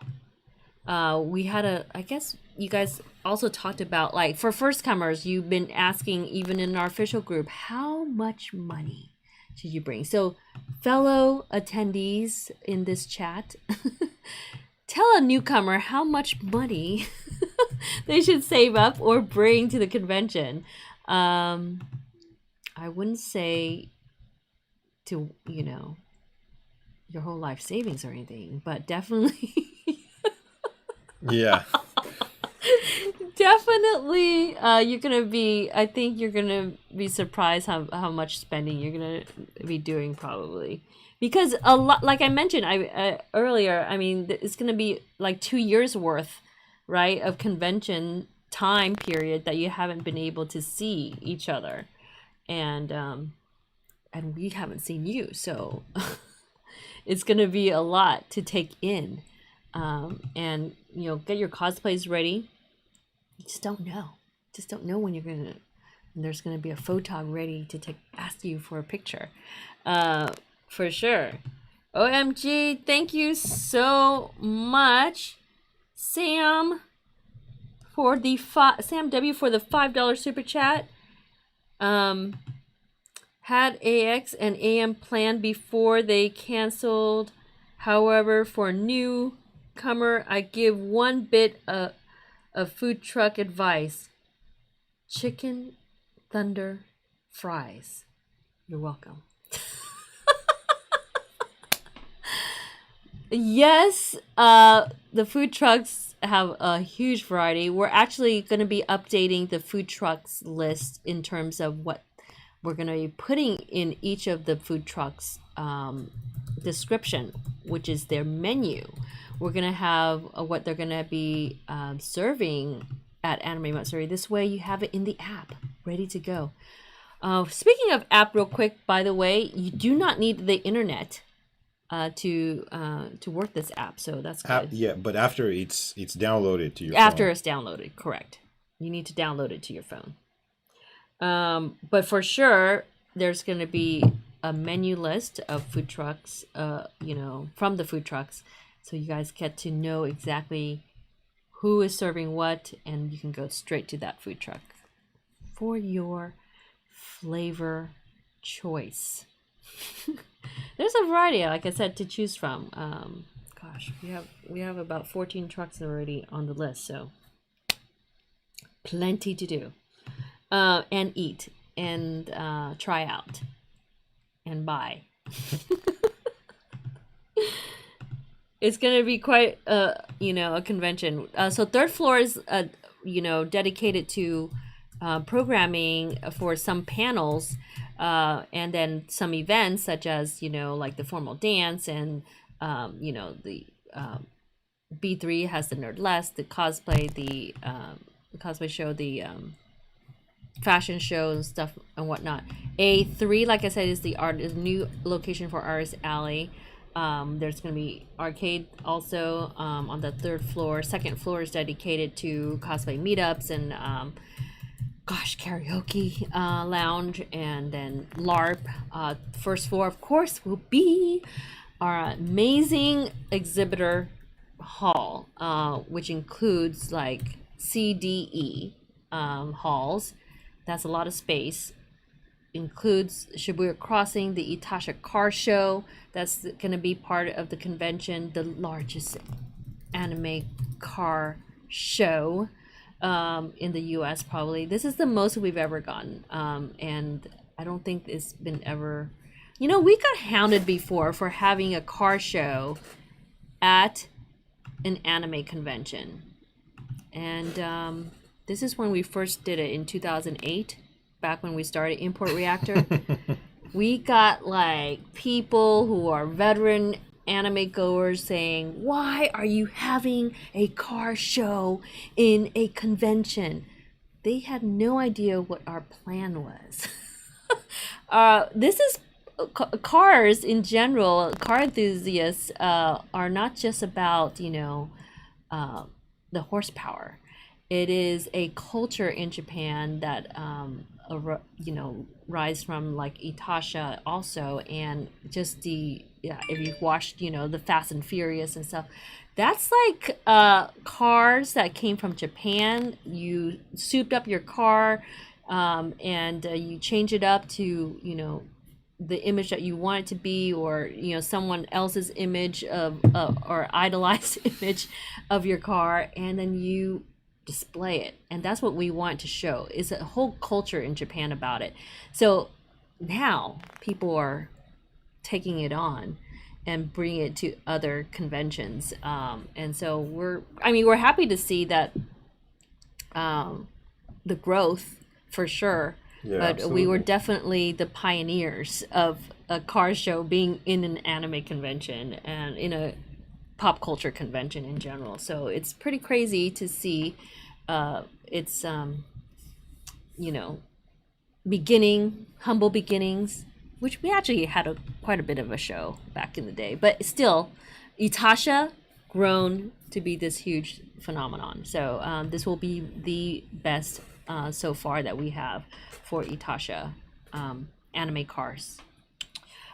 We had I guess you guys also talked about, like, for first comers, you've been asking even in our official group, how much money should you bring? So fellow attendees in this chat, tell a newcomer how much money they should save up or bring to the convention. I wouldn't say to, your whole life savings or anything, but definitely Yeah. definitely I think you're gonna be surprised how much spending you're gonna be doing, probably, because a lot, like I mentioned earlier, I mean, it's gonna be like 2 years worth, right, of convention time period that you haven't been able to see each other, and we haven't seen you, so it's gonna be a lot to take in, and get your cosplays ready. You just don't know when there's gonna be a photog ready to ask you for a picture, for sure. OMG, thank you so much, Sam, for the Sam W for the $5 super chat. Had AX and AM planned before they canceled. However, for newcomer, I give one bit of food truck advice: chicken thunder fries. You're welcome. Yes, the food trucks have a huge variety. We're actually going to be updating the food trucks list in terms of what we're going to be putting in each of the food trucks description, which is their menu. We're going to have what they're going to be serving at Anime Matsuri. This way you have it in the app, ready to go. Speaking of app, real quick, by the way, you do not need the internet to work this app, so that's good. Yeah, but after it's downloaded to your After phone. it's downloaded, correct. You need to download it to your phone. But for sure, there's going to be a menu list of food trucks, from the food trucks, so you guys get to know exactly who is serving what, and you can go straight to that food truck for your flavor choice. There's a variety, like I said, to choose from. Gosh, we have about 14 trucks already on the list, so plenty to do. And eat and try out and buy. It's gonna be quite a convention. So third floor is dedicated to programming for some panels, and then some events such as like the formal dance, and the B3 has the Nerdless, the cosplay, the cosplay show, the fashion shows, stuff and whatnot. A3, like I said, is the new location for Artist Alley. There's going to be arcade also on the third floor. Second floor is dedicated to cosplay meetups and karaoke lounge, and then LARP. First floor, of course, will be our amazing exhibitor hall, which includes like CDE halls. That's a lot of space. Includes Shibuya Crossing, the Itasha Car Show. That's going to be part of the convention, the largest anime car show in the US, probably. This is the most we've ever gotten. And I don't think it's been ever... we got hounded before for having a car show at an anime convention. And this is when we first did it in 2008, back when we started Import Reactor. We got like people who are veteran anime goers saying, "Why are you having a car show in a convention?" They had no idea what our plan was. This is cars in general. Car enthusiasts are not just about the horsepower. It is a culture in Japan that rise from like Itasha also, and just the yeah, if you've watched the Fast and Furious and stuff, that's like cars that came from Japan. You souped up your car, and you change it up to the image that you want it to be, or someone else's image of or idolized image of your car, and then you display it. And that's what we want to show, is a whole culture in Japan about it. So now people are taking it on and bringing it to other conventions, and so we're happy to see that, the growth for sure. Yeah, But absolutely. we were definitely the pioneers of a car show being in an anime convention and in a pop culture convention in general. So it's pretty crazy to see its humble beginnings, which we actually had quite a bit of a show back in the day. But still, Itasha grown to be this huge phenomenon. So this will be the best so far that we have for Itasha anime cars.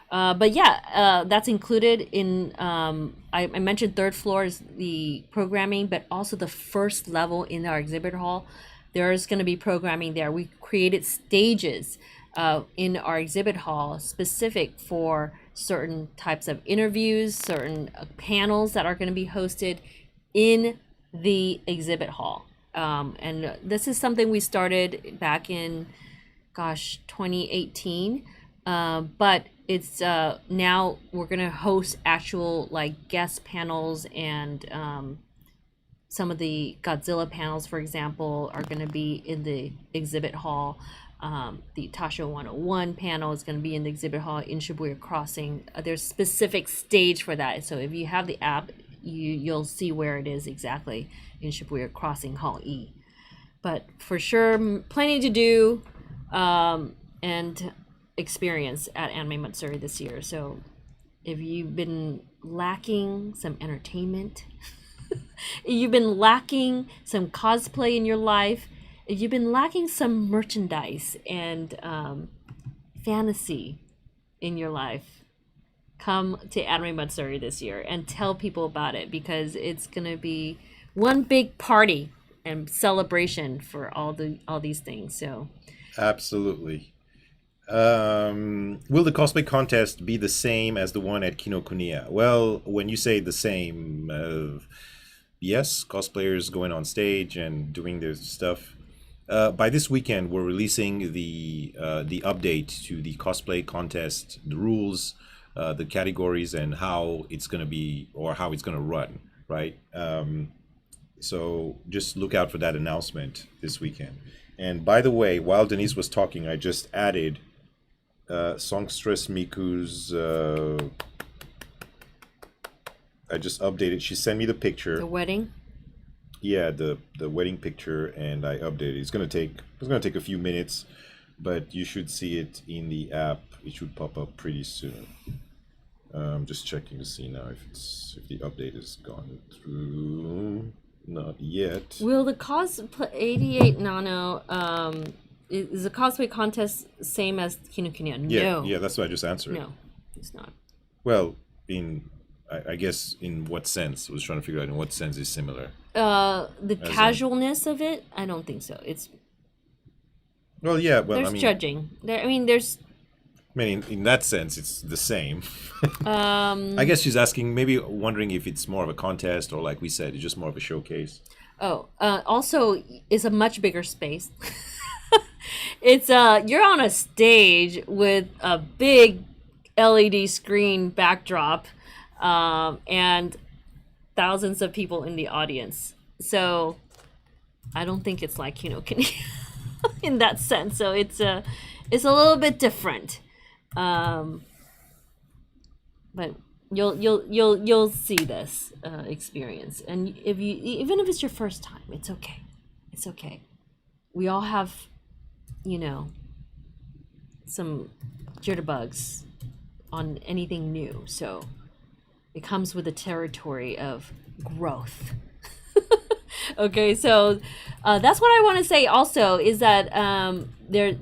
But yeah, that's included in. I mentioned third floor is the programming, but also the first level in our exhibit hall. There's going to be programming there. We created stages in our exhibit hall specific for certain types of interviews, certain panels that are going to be hosted in the exhibit hall. And this is something we started back in, 2018. But it's now we're going to host actual like guest panels, and some of the Godzilla panels, for example, are going to be in the exhibit hall. The Tasha 101 panel is going to be in the exhibit hall in Shibuya Crossing. There's specific stage for that. So if you have the app, you'll see where it is exactly in Shibuya Crossing Hall E. But for sure, plenty to do and experience at Anime Matsuri this year. So if you've been lacking some entertainment, if you've been lacking some cosplay in your life, if you've been lacking some merchandise and fantasy in your life, come to Anime Matsuri this year and tell people about it, because it's gonna be one big party and celebration for all these things. So Absolutely. Will the cosplay contest be the same as the one at Kinokuniya? Well, when you say the same, yes, cosplayers going on stage and doing their stuff. By this weekend, we're releasing the update to the cosplay contest, the rules, the categories, and how it's going to be, or how it's going to run, right? So just look out for that announcement this weekend. And by the way, while Deneice was talking, I just added Songstress Miku's. I just updated. She sent me the picture. the wedding. Yeah, the wedding picture, and I updated. It's gonna take a few minutes, but you should see it in the app. It should pop up pretty soon. Just checking to see now if the update has gone through. Not yet. Will the cosplay 88 Nano is the cosplay contest same as Kinokuniya? Yeah, No. yeah, that's what I just answered. No, it's not. Well, I guess in what sense? I was trying to figure out in what sense is similar. The casualness of it, I don't think so. It's Well, yeah, well, there's judging. There's I mean, in that sense, it's the same. I guess she's asking, maybe wondering if it's more of a contest, or like we said, it's just more of a showcase. also it's a much bigger space. It's you're on a stage with a big LED screen backdrop, and thousands of people in the audience. So I don't think it's like in that sense. So it's a little bit different. But you'll see this experience, and even if it's your first time, it's okay. It's okay. We all have, some jitterbugs on anything new, so it comes with the territory of growth. Okay, so that's what I want to say also is that there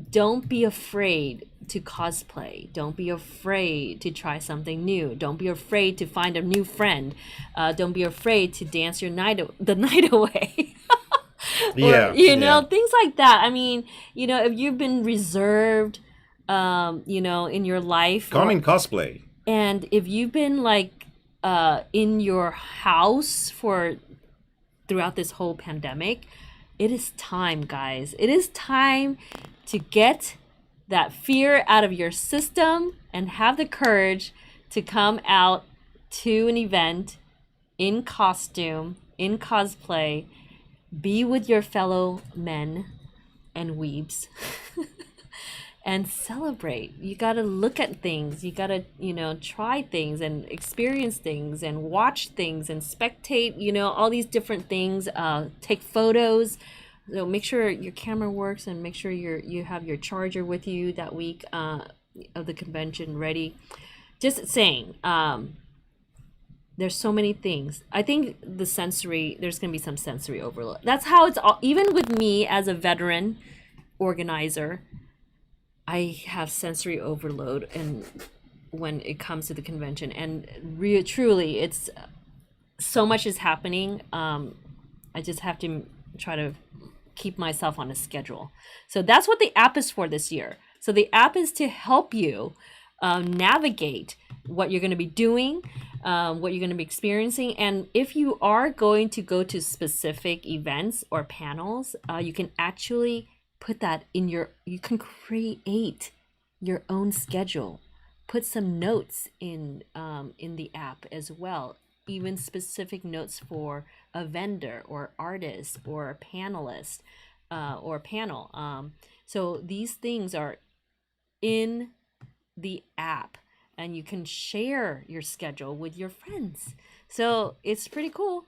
don't be afraid to cosplay. Don't be afraid to try something new. Don't be afraid to find a new friend. Don't be afraid to dance the night away. Or Yeah, yeah. things like that. I mean, if you've been reserved in your life, Come or in cosplay. and if you've been like in your house for throughout this whole pandemic, it is time, guys. It is time to get that fear out of your system and have the courage to come out to an event in costume, in cosplay, be with your fellow men and weebs and celebrate. You got to look at things. You got to, try things and experience things and watch things and spectate, all these different things. Take photos. So make sure your camera works and make sure you have your charger with you that week of the convention ready. Just saying, there's so many things. I think there's going to be some sensory overload. That's how it's all, even with me as a veteran organizer, I have sensory overload and when it comes to the convention, and truly it's so much is happening. I just have to try to keep myself on a schedule. So that's what the app is for this year. So the app is to help you navigate what you're going to be doing, what you're going to be experiencing. And if you are going to go to specific events or panels, you can actually put that you can create your own schedule. Put some notes in the app as well, even specific notes for a vendor or artist or a panelist or a panel. So these things are in the app and you can share your schedule with your friends. So it's pretty cool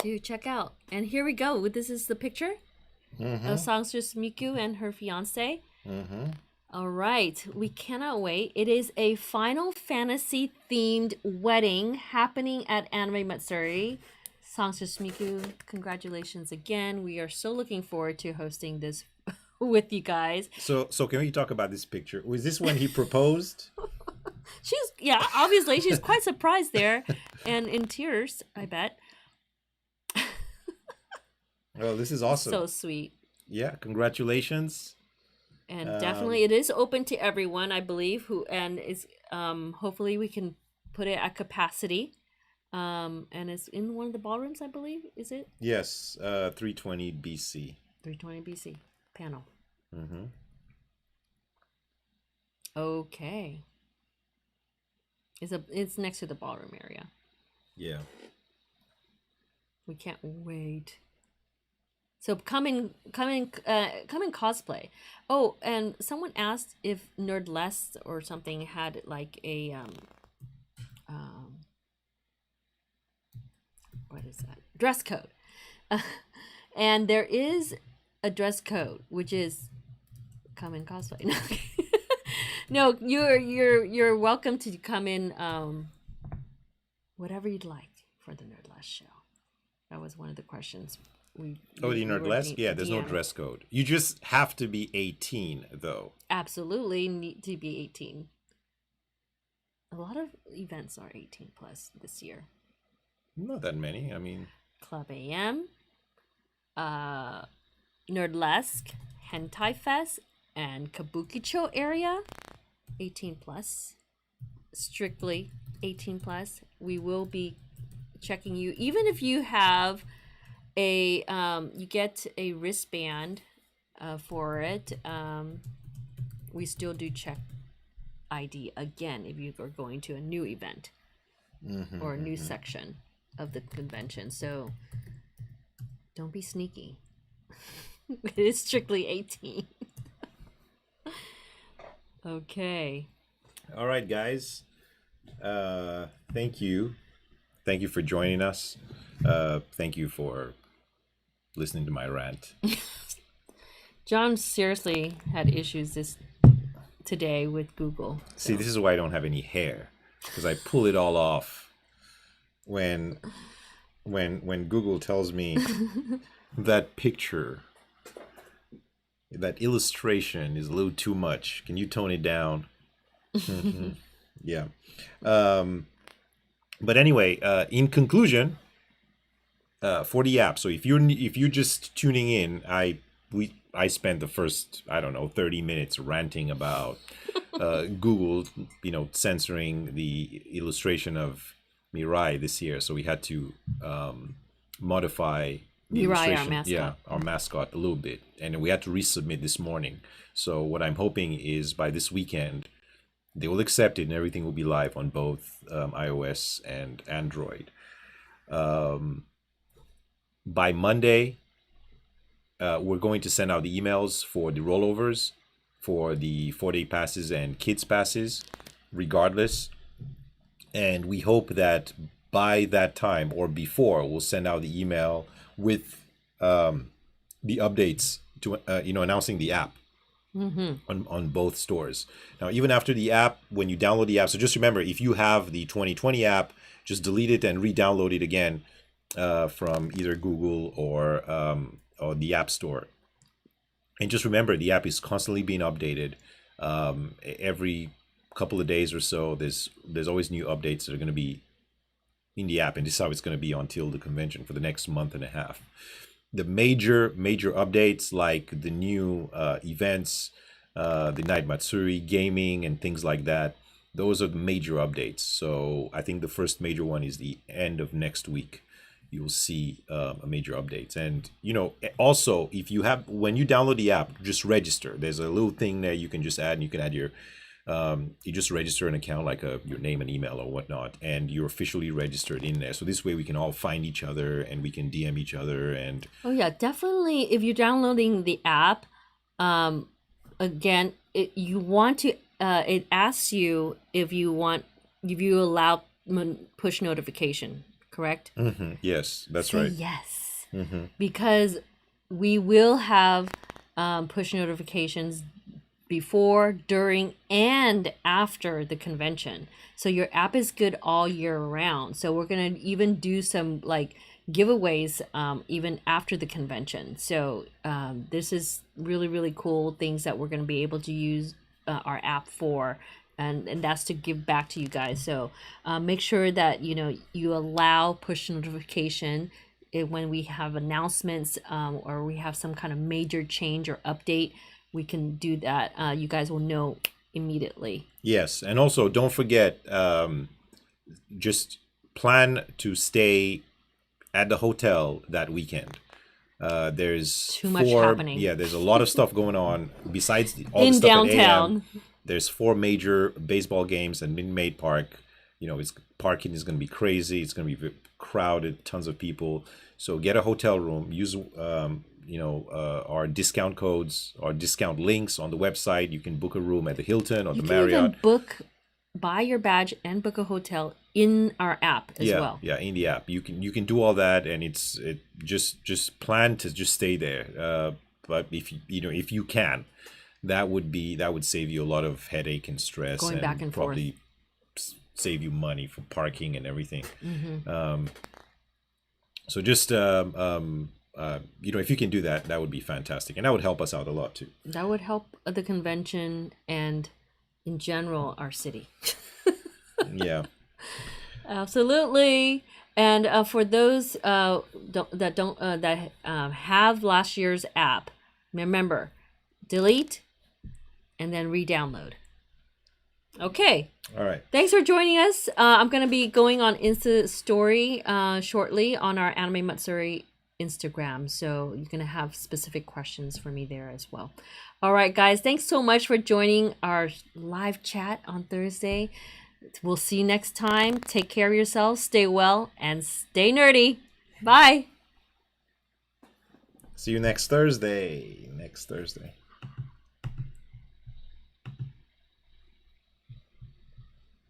to check out. And here we go. This is the picture of songstress Miku and her fiance. All right, we cannot wait. It is a Final Fantasy themed wedding happening at Anime Matsuri. Songstress Miku, congratulations again. We are so looking forward to hosting this with you guys. So can we talk about this picture? Was this when he proposed? Obviously she's quite surprised there and in tears, I bet. Well, this is awesome. So sweet. Yeah, congratulations. And definitely it is open to everyone, I believe, and is hopefully we can put it at capacity. And it's in one of the ballrooms, I believe, is it? Yes, 320 BC. 320 BC panel. Okay. It's next to the ballroom area. Yeah. We can't wait. So come in cosplay. Oh, and someone asked if Nerdless or something had like a what is that? Dress code. And there is a dress code, which is come in cosplay. No, you're welcome to come in whatever you'd like for the Nerdless show. That was one of the questions. The Nerdless? Yeah, there's no dress code. You just have to be 18, though. Absolutely need to be 18. A lot of events are 18 plus this year. Not that many. I mean, Club AM, Nerdlesque, Hentai Fest, and Kabukicho area, 18 plus. Strictly 18 plus. We will be checking you, even if you have you get a wristband for it. We still do check ID again if you are going to a new event or a new section of the convention. So don't be sneaky. It is strictly 18. Okay. All right, guys. Thank you for joining us. Thank you for listening to my rant. John seriously had issues today with Google. So. See, this is why I don't have any hair, because I pull it all off when when Google tells me that picture, that illustration is a little too much. Can you tone it down? Yeah. Um, but anyway, in conclusion, for the app. So if you're just tuning in, I spent the first, I don't know, 30 minutes ranting about Google, censoring the illustration of Mirai this year. So we had to modify the Mirai, our illustration, mascot. our mascot, a little bit, and we had to resubmit this morning. So what I'm hoping is by this weekend they will accept it and everything will be live on both iOS and Android. By Monday, we're going to send out the emails for the rollovers for the 4-day passes and kids passes, regardless. And we hope that by that time or before, we'll send out the email with the updates to announcing the app on both stores. Now, even after the app, when you download the app, so just remember, if you have the 2020 app, just delete it and re-download it again from either Google or the App Store. And just remember, the app is constantly being updated. Every couple of days or so, there's always new updates that are going to be in the app, and this is how it's going to be until the convention for the next month and a half. The major updates, like the new events, the Night Matsuri gaming and things like that, those are the major updates. So I think the first major one is the end of next week. You'll see a major updates. And also, if you have, when you download the app, just register. There's a little thing there you can just add, and you can add your you just register an account, like your name and email or whatnot, and you're officially registered in there. So this way we can all find each other and we can DM each other. And Oh yeah, definitely. If you're downloading the app, again, you want to. It asks you if you allow push notification. Correct? Yes, that's Say right. yes, because we will have push notifications before, during, and after the convention. So your app is good all year round. So we're gonna even do some like giveaways even after the convention. So this is really cool things that we're gonna be able to use our app for. And that's to give back to you guys. So make sure that you allow push notification when we have announcements or we have some kind of major change or update. We can do that. You guys will know immediately. Yes, and also don't forget, just plan to stay at the hotel that weekend. There's Too much happening. Yeah, there's a lot of stuff going on besides all In the stuff at downtown. AM. There's 4 major baseball games at Minute Maid Park. Parking is going to be crazy. It's going to be crowded, tons of people. So get a hotel room. Use our discount codes, our discount links on the website. You can book a room at the Hilton or the Marriott. You can even buy your badge and book a hotel in our app as well. Yeah, in the app. You can do all that, and just plan to just stay there. But if you can, that would save you a lot of headache and stress, Going and back and probably save you money for parking and everything. So just if you can do that, that would be fantastic, and that would help us out a lot too. That would help the convention and in general our city. Yeah. Absolutely. And for those that have last year's app, remember, delete and then re-download. Okay. All right. Thanks for joining us. I'm going to be going on Insta Story shortly on our Anime Matsuri Instagram. So you're going to have specific questions for me there as well. All right, guys. Thanks so much for joining our live chat on Thursday. We'll see you next time. Take care of yourselves. Stay well and stay nerdy. Bye. See you next Thursday.